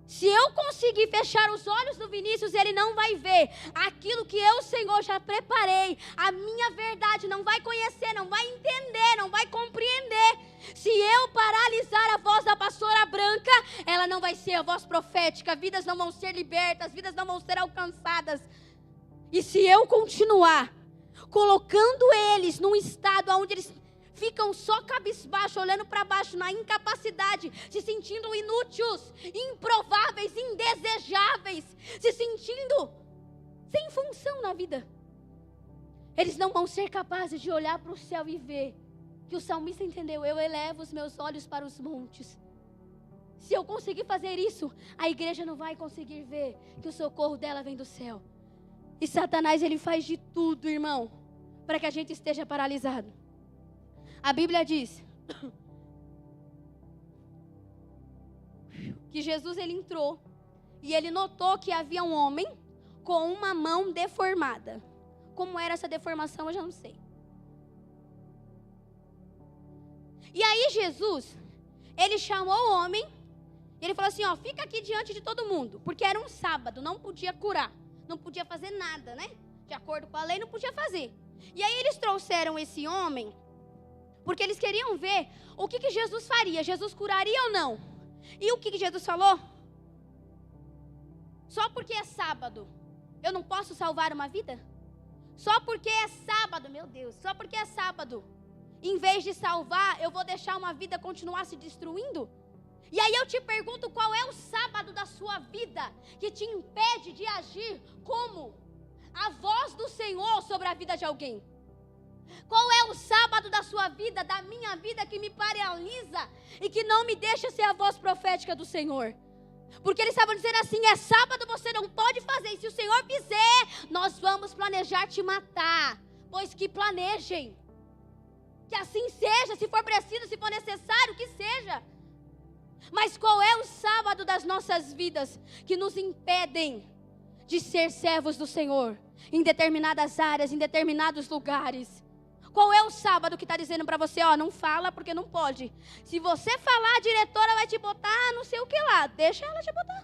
Se eu conseguir fechar os olhos do Vinícius, ele não vai ver aquilo que eu, Senhor, já preparei. A minha verdade não vai conhecer, não vai entender, não vai compreender. Se eu paralisar a voz da pastora Branca, ela não vai ser a voz profética. Vidas não vão ser libertas, vidas não vão ser alcançadas. E se eu continuar colocando eles num estado onde eles ficam só cabisbaixo, olhando para baixo, na incapacidade, se sentindo inúteis, improváveis, indesejáveis, se sentindo sem função na vida, eles não vão ser capazes de olhar para o céu e ver que o salmista entendeu, eu elevo os meus olhos para os montes. Se eu conseguir fazer isso, a igreja não vai conseguir ver que o socorro dela vem do céu. E Satanás, ele faz de tudo, irmão, para que a gente esteja paralisado. A Bíblia diz que Jesus, ele entrou e ele notou que havia um homem com uma mão deformada. Como era essa deformação, eu já não sei. E aí Jesus, ele chamou o homem, ele falou assim, fica aqui diante de todo mundo, porque era um sábado, não podia curar, não podia fazer nada, né? De acordo com a lei, não podia fazer. E aí eles trouxeram esse homem, porque eles queriam ver o que Jesus faria, Jesus curaria ou não. E o que Jesus falou? Só porque é sábado, eu não posso salvar uma vida? Só porque é sábado, meu Deus, só porque é sábado, em vez de salvar, eu vou deixar uma vida continuar se destruindo? E aí eu te pergunto, qual é o sábado da sua vida que te impede de agir como a voz do Senhor sobre a vida de alguém? Qual é o sábado da sua vida, da minha vida, que me paralisa e que não me deixa ser a voz profética do Senhor? Porque eles estavam dizendo assim, é sábado, você não pode fazer, e se o Senhor fizer, nós vamos planejar te matar. Pois que planejem, que assim seja, se for preciso, se for necessário, que seja. Mas qual é o sábado das nossas vidas que nos impedem de ser servos do Senhor, em determinadas áreas, em determinados lugares. Qual é o sábado que está dizendo para você, ó, não fala porque não pode. Se você falar, a diretora vai te botar não sei o que lá, deixa ela te botar.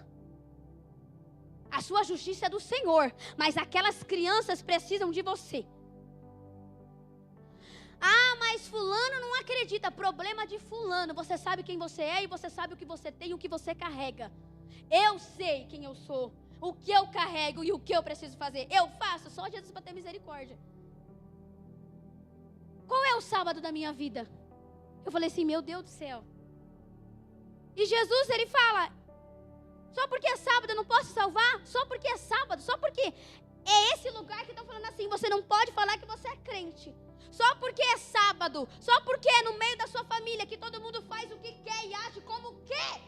A sua justiça é do Senhor, mas aquelas crianças precisam de você. Ah, mas fulano não acredita, problema de fulano. Você sabe quem você é e você sabe o que você tem e o que você carrega. Eu sei quem eu sou, o que eu carrego e o que eu preciso fazer. Eu faço, só Jesus para ter misericórdia. Qual é o sábado da minha vida? Eu falei assim, meu Deus do céu. E Jesus, ele fala, só porque é sábado eu não posso salvar? Só porque é sábado, só porque é esse lugar que estão falando assim, você não pode falar que você é crente. Só porque é sábado, só porque é no meio da sua família que todo mundo faz o que quer e age como quer.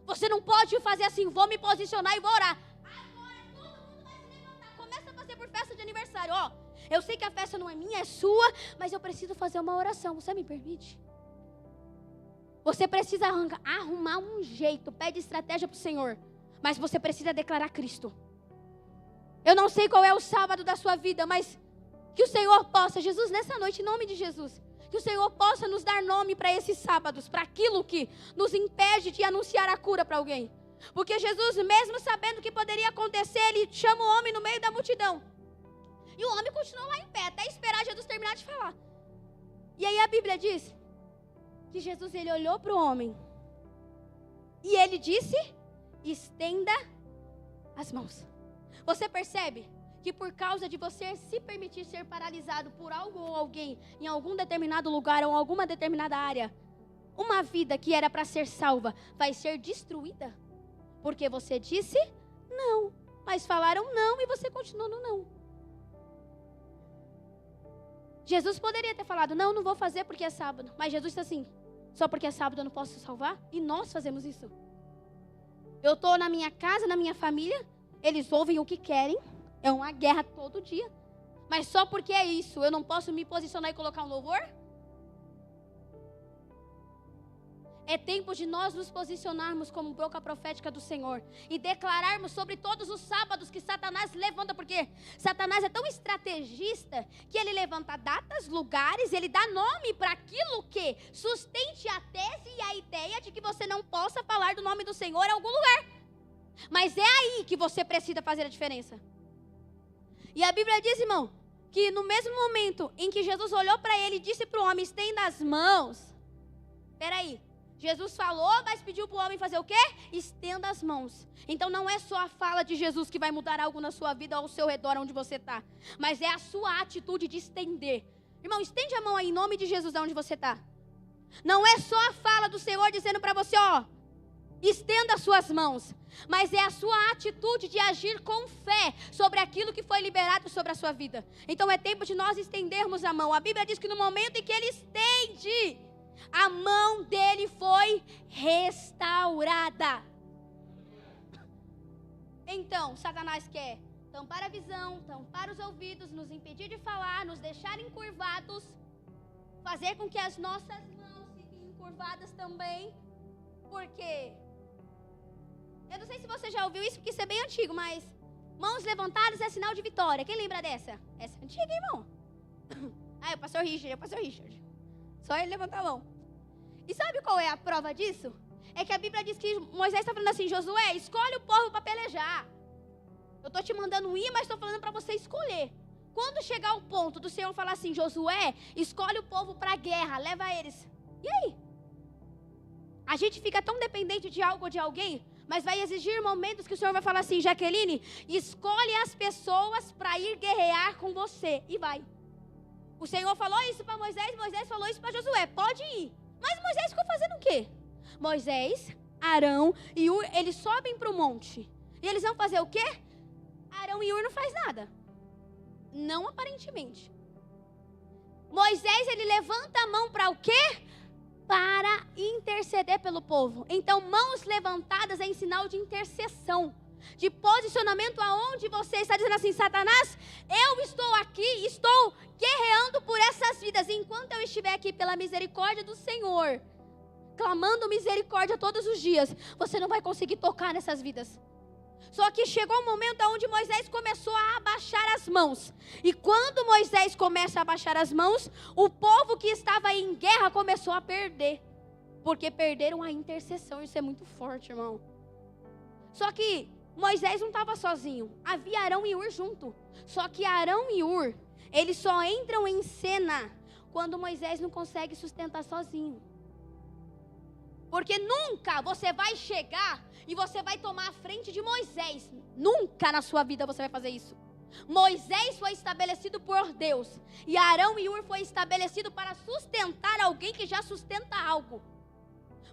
Você não pode fazer assim, vou me posicionar e vou orar. Agora todo mundo vai se levantar, começa a fazer por festa de aniversário, ó. Eu sei que a festa não é minha, é sua, mas eu preciso fazer uma oração, você me permite? Você precisa arrumar um jeito, pede estratégia para o Senhor, mas você precisa declarar Cristo. Eu não sei qual é o sábado da sua vida, mas que o Senhor possa, Jesus, nessa noite, em nome de Jesus, que o Senhor possa nos dar nome para esses sábados, para aquilo que nos impede de anunciar a cura para alguém. Porque Jesus, mesmo sabendo que poderia acontecer, ele chama o homem no meio da multidão. E o homem continuou lá em pé, até esperar Jesus terminar de falar. E aí a Bíblia diz que Jesus, ele olhou para o homem e ele disse, estenda as mãos. Você percebe que por causa de você se permitir ser paralisado por algo ou alguém em algum determinado lugar ou em alguma determinada área, uma vida que era para ser salva vai ser destruída? Porque você disse não, mas falaram não e você continuou no não. Jesus poderia ter falado, não, não vou fazer porque é sábado. Mas Jesus disse assim, só porque é sábado eu não posso salvar? E nós fazemos isso. Eu estou na minha casa, na minha família, eles ouvem o que querem. É uma guerra todo dia. Mas só porque é isso, eu não posso me posicionar e colocar um louvor? É tempo de nós nos posicionarmos como boca profética do Senhor e declararmos sobre todos os sábados que Satanás levanta, porque Satanás é tão estrategista que ele levanta datas, lugares, ele dá nome para aquilo que sustente a tese e a ideia de que você não possa falar do nome do Senhor em algum lugar. Mas é aí que você precisa fazer a diferença. E a Bíblia diz, irmão, que no mesmo momento em que Jesus olhou para ele e disse para o homem, estenda as mãos. Peraí. Jesus falou, mas pediu para o homem fazer o quê? Estenda as mãos. Então não é só a fala de Jesus que vai mudar algo na sua vida ou ao seu redor onde você está. Mas é a sua atitude de estender. Irmão, estende a mão aí em nome de Jesus onde você está. Não é só a fala do Senhor dizendo para você, ó, estenda as suas mãos. Mas é a sua atitude de agir com fé sobre aquilo que foi liberado sobre a sua vida. Então é tempo de nós estendermos a mão. A Bíblia diz que no momento em que ele estende, a mão dele foi restaurada. Então, Satanás quer tampar a visão, tampar os ouvidos, nos impedir de falar, nos deixar encurvados, fazer com que as nossas mãos fiquem encurvadas também, porque eu não sei se você já ouviu isso, porque isso é bem antigo, mas mãos levantadas é sinal de vitória. Quem lembra dessa? Essa é antiga, irmão. Ah, é o pastor Richard. Só ele levantar a mão. E sabe qual é a prova disso? É que a Bíblia diz que Moisés está falando assim, Josué, escolhe o povo para pelejar. Eu estou te mandando ir, mas estou falando para você escolher. Quando chegar o ponto do Senhor falar assim, Josué, escolhe o povo para a guerra, leva eles. E aí? A gente fica tão dependente de algo ou de alguém, mas vai exigir momentos que o Senhor vai falar assim, Jaqueline, escolhe as pessoas para ir guerrear com você. E vai. O Senhor falou isso para Moisés, Moisés falou isso para Josué, pode ir. Mas Moisés ficou fazendo o quê? Moisés, Arão e Ur, eles sobem para o monte. E eles vão fazer o quê? Arão e Ur não faz nada. Não aparentemente. Moisés, ele levanta a mão para o quê? Para interceder pelo povo. Então, mãos levantadas é em sinal de intercessão, de posicionamento aonde você está dizendo assim, Satanás, eu estou aqui, estou guerreando por essas vidas. Enquanto eu estiver aqui pela misericórdia do Senhor, clamando misericórdia todos os dias, você não vai conseguir tocar nessas vidas. Só que chegou um momento onde Moisés começou a abaixar as mãos. E quando Moisés começa a abaixar as mãos, o povo que estava em guerra começou a perder. Porque perderam a intercessão. Isso é muito forte, irmão. Só que Moisés não estava sozinho. Havia Arão e Hur junto. Só que Arão e Hur, eles só entram em cena quando Moisés não consegue sustentar sozinho. Porque nunca você vai chegar e você vai tomar a frente de Moisés. Nunca na sua vida você vai fazer isso. Moisés foi estabelecido por Deus. E Arão e Hur foi estabelecido para sustentar alguém que já sustenta algo.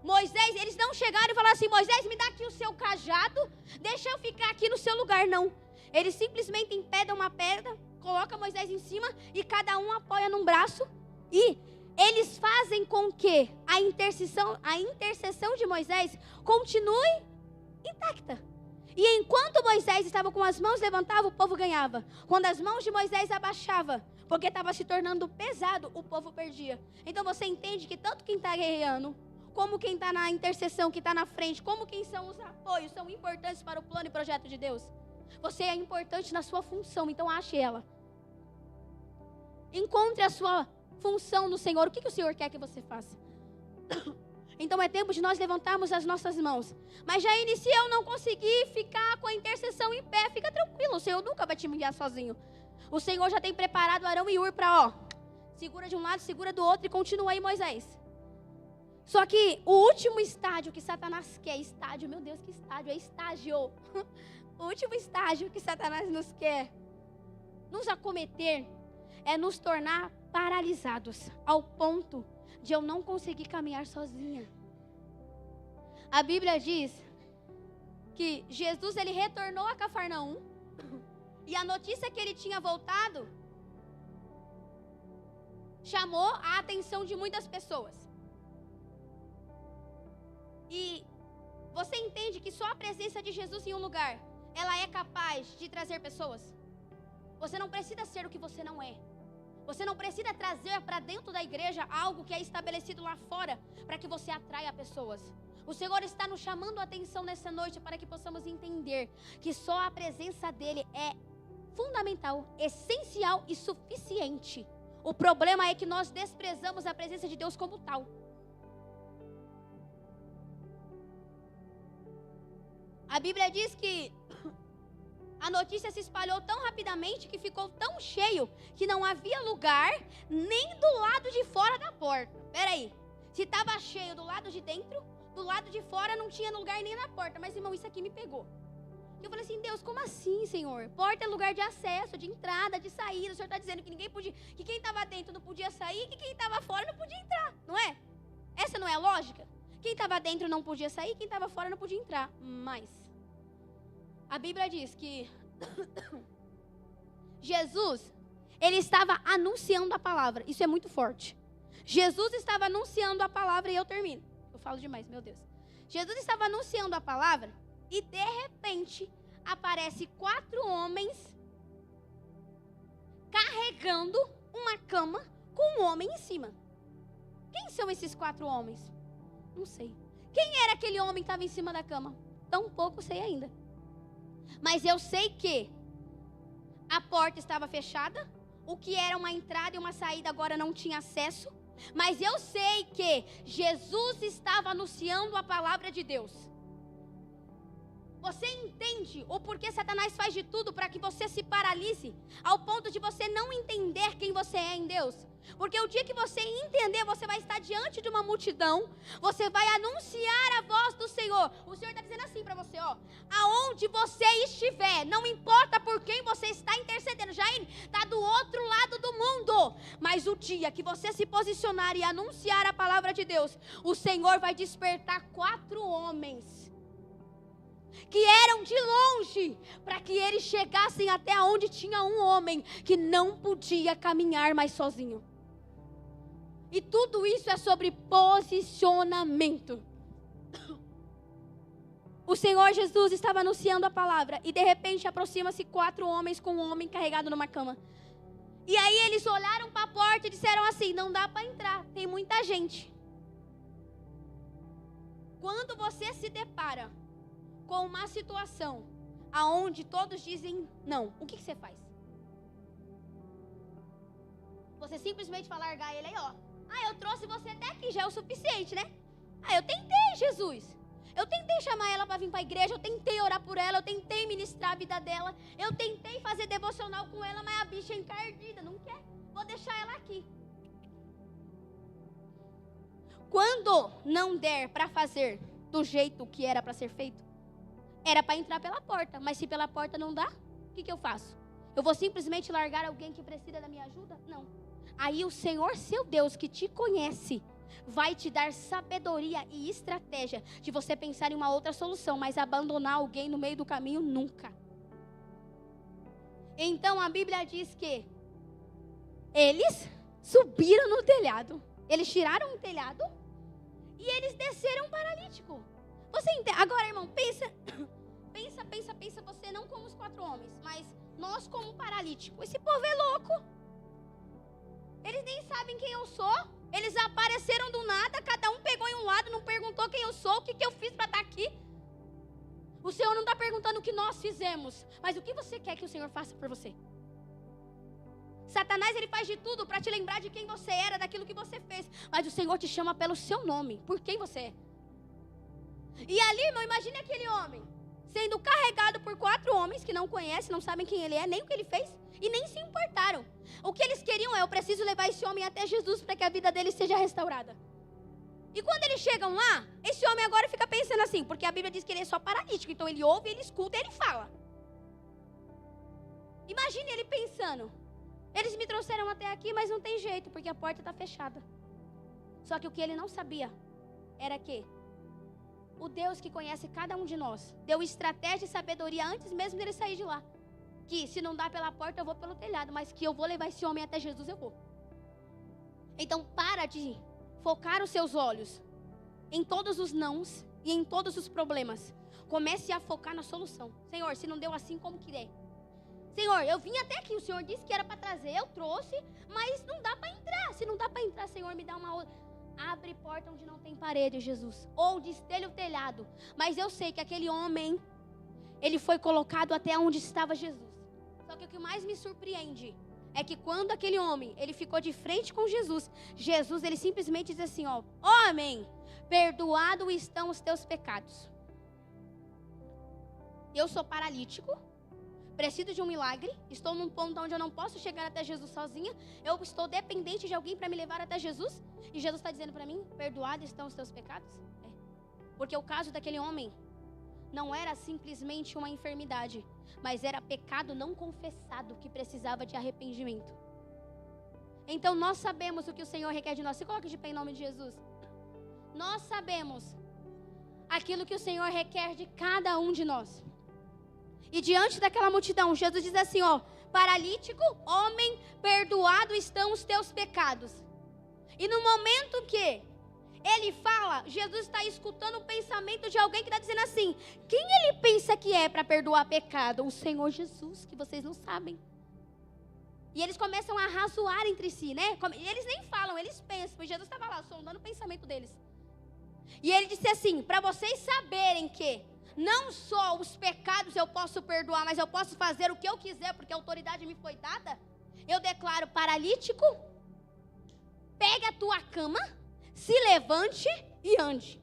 Moisés, eles não chegaram e falaram assim: Moisés, me dá aqui o seu cajado, deixa eu ficar aqui no seu lugar. Não. Eles simplesmente empedam uma pedra, colocam Moisés em cima e cada um apoia num braço. E eles fazem com que a intercessão de Moisés continue intacta. E enquanto Moisés estava com as mãos levantadas, o povo ganhava. Quando as mãos de Moisés abaixavam, porque estava se tornando pesado, o povo perdia. Então você entende que tanto quem está guerreando, como quem está na intercessão, que está na frente, como quem são os apoios, são importantes para o plano e projeto de Deus. Você é importante na sua função, então ache ela. Encontre a sua função no Senhor. O que o Senhor quer que você faça? Então é tempo de nós levantarmos as nossas mãos. Mas já inicia, eu não consegui ficar com a intercessão em pé. Fica tranquilo, o Senhor nunca vai te enviar sozinho. O Senhor já tem preparado Arão e Hur para, segura de um lado, segura do outro e continua aí, Moisés. Só que o último estágio que Satanás quer, meu Deus, que estágio, é estágio. O último estágio que Satanás nos quer nos acometer é nos tornar paralisados, ao ponto de eu não conseguir caminhar sozinha. A Bíblia diz que Jesus, ele retornou a Cafarnaum, e a notícia que ele tinha voltado chamou a atenção de muitas pessoas. E você entende que só a presença de Jesus em um lugar, ela é capaz de trazer pessoas? Você não precisa ser o que você não é. Você não precisa trazer para dentro da igreja algo que é estabelecido lá fora para que você atraia pessoas. O Senhor está nos chamando a atenção nessa noite para que possamos entender que só a presença dEle é fundamental, essencial e suficiente. O problema é que nós desprezamos a presença de Deus como tal. A Bíblia diz que a notícia se espalhou tão rapidamente que ficou tão cheio que não havia lugar nem do lado de fora da porta. Peraí, se estava cheio do lado de dentro, do lado de fora não tinha lugar nem na porta. Mas, irmão, isso aqui me pegou. Eu falei assim: Deus, como assim, Senhor? Porta é lugar de acesso, de entrada, de saída. O Senhor está dizendo que ninguém podia, que quem estava dentro não podia sair, que quem estava fora não podia entrar, não é? Essa não é a lógica? Quem estava dentro não podia sair, quem estava fora não podia entrar. Mas a Bíblia diz que Jesus, ele estava anunciando a palavra. Isso é muito forte. Jesus estava anunciando a palavra, e eu termino. Eu falo demais, meu Deus. Jesus estava anunciando a palavra e de repente aparece 4 homens carregando uma cama com um homem em cima. Quem são esses 4 homens? Não sei. Quem era aquele homem que estava em cima da cama? Tampouco sei ainda. Mas eu sei que a porta estava fechada, o que era uma entrada e uma saída agora não tinha acesso. Mas eu sei que Jesus estava anunciando a palavra de Deus. Você entende o porquê Satanás faz de tudo para que você se paralise, ao ponto de você não entender quem você é em Deus? Porque o dia que você entender, você vai estar diante de uma multidão, você vai anunciar a voz do Senhor. O Senhor está dizendo assim para você, aonde você estiver, não importa por quem você está intercedendo, Jair, está do outro lado do mundo, mas o dia que você se posicionar e anunciar a palavra de Deus, o Senhor vai despertar 4 homens que eram de longe, para que eles chegassem até onde tinha um homem que não podia caminhar mais sozinho. E tudo isso é sobre posicionamento. O Senhor Jesus estava anunciando a palavra, e de repente aproxima-se 4 homens com um homem carregado numa cama. E aí eles olharam para a porta e disseram assim: não dá para entrar, tem muita gente. Quando você se depara com uma situação aonde todos dizem não, o que você faz? Você simplesmente vai largar ele aí, ó. Eu trouxe você até aqui, já é o suficiente, né? Eu tentei, Jesus. Eu tentei chamar ela para vir para a igreja, eu tentei orar por ela, eu tentei ministrar a vida dela, eu tentei fazer devocional com ela, mas a bicha é encardida, não quer. Vou deixar ela aqui. Quando não der para fazer do jeito que era para ser feito, era para entrar pela porta, mas se pela porta não dá, o que eu faço? Eu vou simplesmente largar alguém que precisa da minha ajuda? Não. Aí o Senhor, seu Deus, que te conhece, vai te dar sabedoria e estratégia de você pensar em uma outra solução, mas abandonar alguém no meio do caminho, nunca. Então a Bíblia diz que eles subiram no telhado, eles tiraram o telhado e eles desceram um paralítico. Você entende? Agora, irmão, pensa, você não como os 4 homens, mas nós como paralítico. Esse povo é louco. Eles nem sabem quem eu sou. Eles apareceram do nada, cada um pegou em um lado, não perguntou quem eu sou, o que eu fiz para estar aqui. O Senhor não está perguntando o que nós fizemos, mas o que você quer que o Senhor faça por você. Satanás, ele faz de tudo para te lembrar de quem você era, daquilo que você fez, mas o Senhor te chama pelo seu nome, por quem você é. E ali, irmão, imagine aquele homem sendo carregado por 4 homens que não conhecem, não sabem quem ele é, nem o que ele fez, e nem se importaram. O que eles queriam eu preciso levar esse homem até Jesus para que a vida dele seja restaurada. E quando eles chegam lá, esse homem agora fica pensando assim, porque a Bíblia diz que ele é só paralítico, então ele ouve, ele escuta e ele fala. Imagine ele pensando, eles me trouxeram até aqui, mas não tem jeito, porque a porta está fechada. Só que o que ele não sabia era que o Deus que conhece cada um de nós deu estratégia e sabedoria antes mesmo dele sair de lá. Que se não dá pela porta, eu vou pelo telhado, mas que eu vou levar esse homem até Jesus, eu vou. Então para de focar os seus olhos em todos os nãos e em todos os problemas. Comece a focar na solução. Senhor, se não deu assim, como que é? Senhor, eu vim até aqui, o Senhor disse que era para trazer, eu trouxe, mas não dá para entrar. Se não dá para entrar, Senhor, me dá uma outra. Abre porta onde não tem parede, Jesus. Ou destelha o telhado. Mas eu sei que aquele homem, ele foi colocado até onde estava Jesus. Só que o que mais me surpreende é que quando aquele homem, ele ficou de frente com Jesus, Jesus, ele simplesmente diz assim, ó: homem, perdoado estão os teus pecados. Eu sou paralítico, preciso de um milagre, estou num ponto onde eu não posso chegar até Jesus sozinha, eu estou dependente de alguém para me levar até Jesus, e Jesus está dizendo para mim, perdoados estão os teus pecados? Porque o caso daquele homem não era simplesmente uma enfermidade, mas era pecado não confessado que precisava de arrependimento. Então nós sabemos o que o Senhor requer de nós. Se coloca de pé em nome de Jesus. Nós sabemos aquilo que o Senhor requer de cada um de nós. E diante daquela multidão, Jesus diz assim, ó: paralítico, homem, perdoado estão os teus pecados. E no momento que ele fala, Jesus está escutando o pensamento de alguém que está dizendo assim: quem ele pensa que é para perdoar pecado? O Senhor Jesus, que vocês não sabem. E eles começam a razoar entre si, né? E eles nem falam, eles pensam. Porque Jesus estava lá, sondando o pensamento deles. E ele disse assim, para vocês saberem que não só os pecados eu posso perdoar, mas eu posso fazer o que eu quiser, porque a autoridade me foi dada. Eu declaro: paralítico, pegue a tua cama, se levante e ande.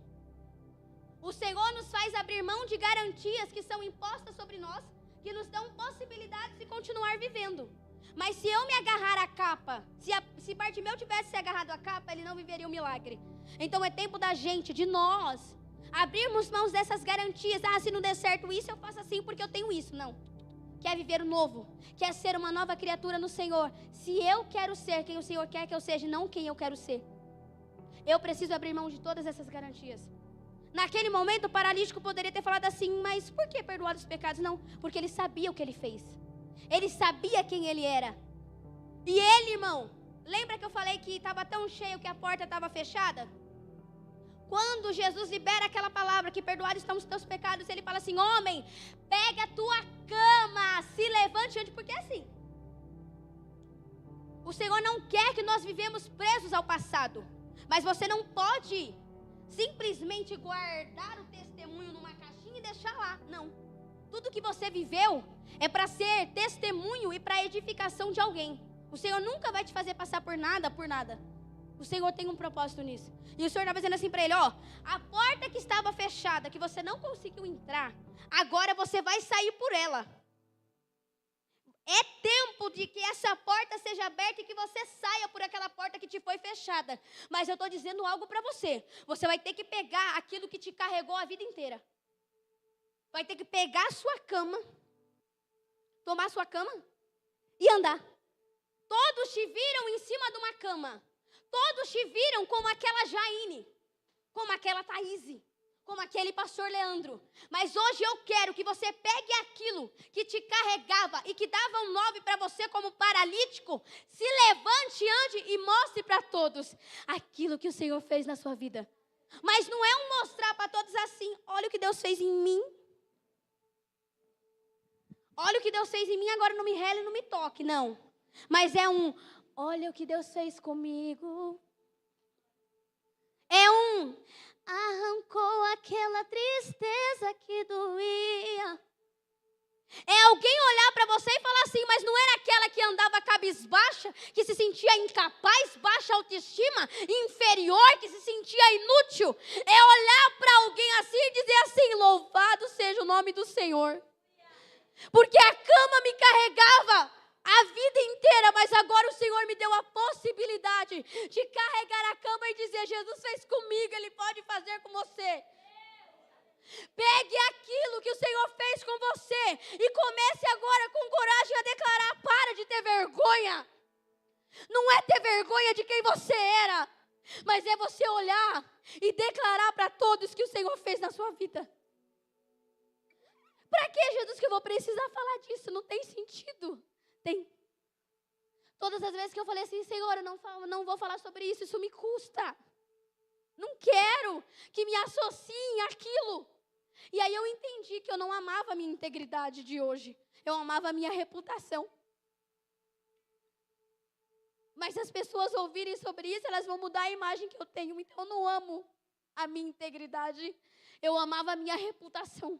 O Senhor nos faz abrir mão de garantias que são impostas sobre nós, que nos dão possibilidades de continuar vivendo. Mas se eu me agarrar à capa, se Bartimeu tivesse se agarrado à capa, ele não viveria o milagre. Então é tempo da gente, de nós, abrirmos mãos dessas garantias. Ah, se não der certo isso, eu faço assim porque eu tenho isso. Não. Quer viver o novo, quer ser uma nova criatura no Senhor. Se eu quero ser quem o Senhor quer que eu seja, não quem eu quero ser, eu preciso abrir mão de todas essas garantias. Naquele momento o paralítico poderia ter falado assim: mas por que perdoar os pecados? Não, porque ele sabia o que ele fez. Ele sabia quem ele era. E ele, irmão, lembra que eu falei que estava tão cheio que a porta estava fechada? Quando Jesus libera aquela palavra, que perdoados estão os teus pecados, ele fala assim: homem, pega a tua cama, se levante e ande. Porque é assim, o Senhor não quer que nós vivemos presos ao passado. Mas você não pode simplesmente guardar o testemunho numa caixinha e deixar lá. Não. Tudo que você viveu é para ser testemunho e para edificação de alguém. O Senhor nunca vai te fazer passar por nada, por nada. O Senhor tem um propósito nisso. E o Senhor estava dizendo assim para ele, ó, a porta que estava fechada, que você não conseguiu entrar, agora você vai sair por ela. É tempo de que essa porta seja aberta e que você saia por aquela porta que te foi fechada. Mas eu estou dizendo algo para você. Você vai ter que pegar aquilo que te carregou a vida inteira. Vai ter que pegar a sua cama, tomar a sua cama e andar. Todos te viram em cima de uma cama. Todos te viram como aquela Jaine, como aquela Thaíse, como aquele pastor Leandro. Mas hoje eu quero que você pegue aquilo que te carregava e que dava um nome para você como paralítico, se levante, ande e mostre para todos aquilo que o Senhor fez na sua vida. Mas não é um mostrar para todos assim, olha o que Deus fez em mim. Olha o que Deus fez em mim, agora não me rele e não me toque, não. Mas é um, olha o que Deus fez comigo. É um, arrancou aquela tristeza que doía. É alguém olhar para você e falar assim, mas não era aquela que andava cabisbaixa, que se sentia incapaz, baixa autoestima, inferior, que se sentia inútil. É olhar para alguém assim e dizer assim, louvado seja o nome do Senhor. Porque a cama me carregava a vida inteira, mas agora o Senhor me deu a possibilidade de carregar a cama e dizer, Jesus fez comigo, Ele pode fazer com você. Pegue aquilo que o Senhor fez com você e comece agora com coragem a declarar, para de ter vergonha. Não é ter vergonha de quem você era, mas é você olhar e declarar para todos que o Senhor fez na sua vida. Para que, Jesus, que eu vou precisar falar disso? Não tem sentido. Tem. Todas as vezes que eu falei assim, Senhor, eu não vou falar sobre isso, isso me custa. Não quero que me associem àquilo. E aí eu entendi que eu não amava a minha integridade de hoje. Eu amava a minha reputação. Mas se as pessoas ouvirem sobre isso, elas vão mudar a imagem que eu tenho. Então eu não amo a minha integridade. Eu amava a minha reputação.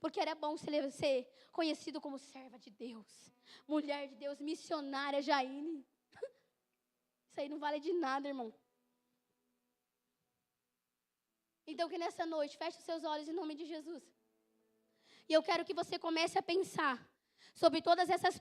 Porque era bom ser conhecido como serva de Deus, mulher de Deus, missionária, Jaine. Isso aí não vale de nada, irmão. Então que nessa noite, feche os seus olhos em nome de Jesus. E eu quero que você comece a pensar sobre todas essas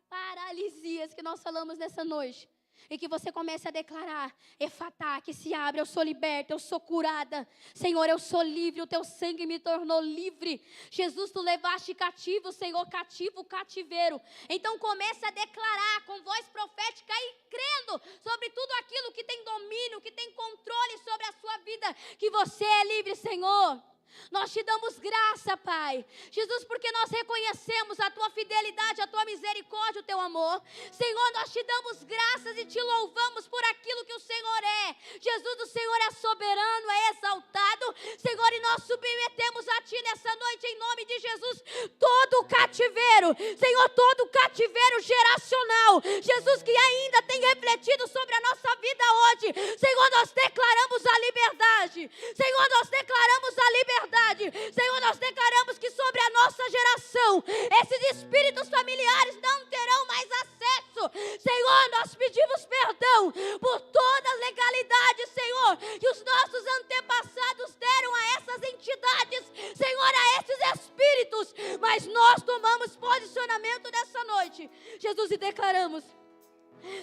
paralisias que nós falamos nessa noite. E que você comece a declarar, Efatá, que se abre, eu sou liberta, eu sou curada. Senhor, eu sou livre, o teu sangue me tornou livre. Jesus, tu levaste cativo, Senhor, cativo o cativeiro. Então comece a declarar com voz profética e crendo sobre tudo aquilo que tem domínio, que tem controle sobre a sua vida, que você é livre, Senhor. Nós te damos graça, Pai. Jesus, porque nós reconhecemos a tua fidelidade, a tua misericórdia, o teu amor. Senhor, nós te damos graças e te louvamos por aquilo que o Senhor é. Jesus, o Senhor é soberano, é exaltado. Senhor, e nós submetemos a ti nessa noite, em nome de Jesus, todo o cativeiro. Senhor, todo o cativeiro geracional. Jesus, que ainda tem refletido sobre a nossa vida hoje. Senhor, nós declaramos a liberdade. Senhor, nós declaramos a liberdade. Senhor, nós declaramos que sobre a nossa geração, esses espíritos familiares não terão mais acesso. Senhor, nós pedimos perdão por toda a legalidade, Senhor, que os nossos antepassados deram a essas entidades, Senhor, a esses espíritos. Mas nós tomamos posicionamento nessa noite, Jesus, e declaramos,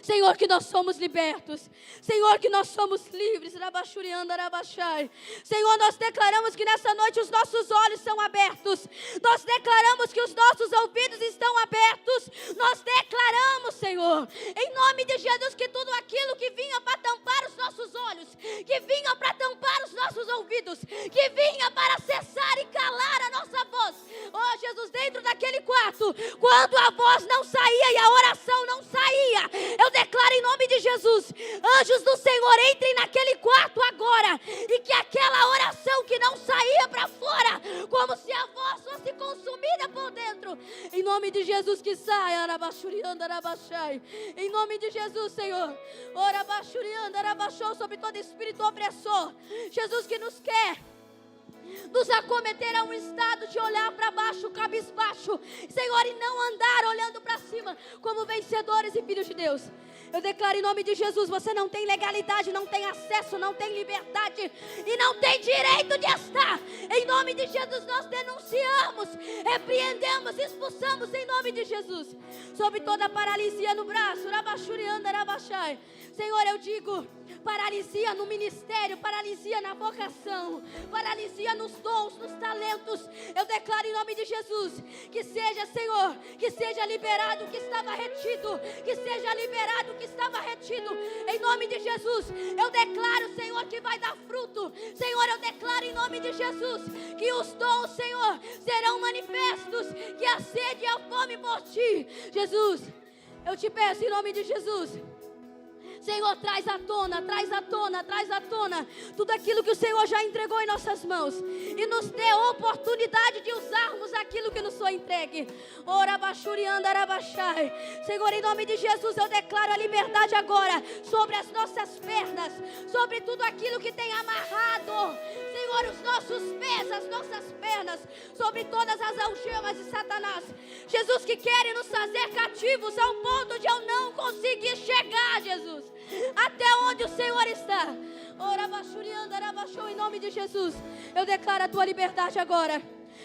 Senhor, que nós somos libertos. Senhor, que nós somos livres. Senhor, nós declaramos que nessa noite os nossos olhos são abertos. Nós declaramos que os nossos ouvidos estão abertos. Nós declaramos, Senhor, em nome de Jesus, que tudo aquilo que vinha para tampar os nossos olhos, que vinha para tampar os nossos ouvidos, que vinha para cessar e calar a nossa voz, oh Jesus, dentro daquele quarto, quando a voz não saía e a oração não saía, eu declaro em nome de Jesus, anjos do Senhor, entrem naquele quarto agora, e que aquela oração que não saía para fora, como se a voz fosse consumida por dentro, em nome de Jesus, que saia, em nome de Jesus, Senhor, sobre todo espírito opressor, Jesus, que nos quer nos acometer a um estado de olhar para baixo, cabisbaixo, Senhor, e não andar olhando para cima como vencedores e filhos de Deus. Eu declaro em nome de Jesus, você não tem legalidade, não tem acesso, não tem liberdade e não tem direito de estar. Em nome de Jesus nós denunciamos, repreendemos, expulsamos em nome de Jesus. Sobre toda paralisia no braço, rabachurianda, rabachai. Senhor, eu digo, paralisia no ministério, paralisia na vocação, paralisia nos dons, nos talentos. Eu declaro em nome de Jesus, que seja, Senhor, que seja liberado o que estava retido, que seja liberado o que estava retido, em nome de Jesus. Eu declaro, Senhor, que vai dar fruto. Senhor, eu declaro em nome de Jesus, que os dons, Senhor, serão manifestos, que a sede e a fome por Ti, Jesus, eu te peço em nome de Jesus, Senhor, traz à tona tudo aquilo que o Senhor já entregou em nossas mãos e nos dê oportunidade de usarmos aquilo que nos foi entregue. Senhor, em nome de Jesus, eu declaro a liberdade agora sobre as nossas pernas, sobre tudo aquilo que tem amarrado, Senhor, os nossos pés, as nossas pernas, sobre todas as algemas de Satanás. Jesus, que quer nos fazer cativos ao ponto de eu não conseguir chegar, Jesus, até onde o Senhor está. Em nome de Jesus, eu declaro a Tua liberdade agora.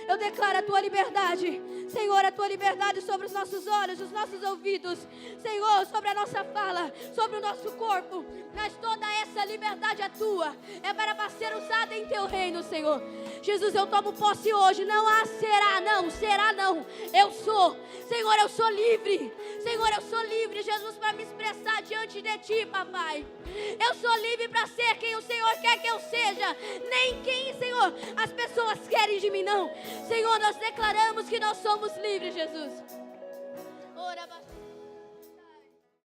Eu declaro a Tua liberdade, Senhor, a Tua liberdade sobre os nossos olhos, os nossos ouvidos, Senhor, sobre a nossa fala, sobre o nosso corpo. Mas toda essa liberdade é Tua, é para ser usada em Teu reino, Senhor. Jesus, eu tomo posse hoje. Não há será não. Eu sou, Senhor, eu sou livre. Senhor, eu sou livre, Jesus, para me expressar diante de Ti, papai. Eu sou livre para ser quem o Senhor quer que eu seja, nem quem, Senhor, as pessoas querem de mim, não. Senhor, nós declaramos que nós somos livres, Jesus.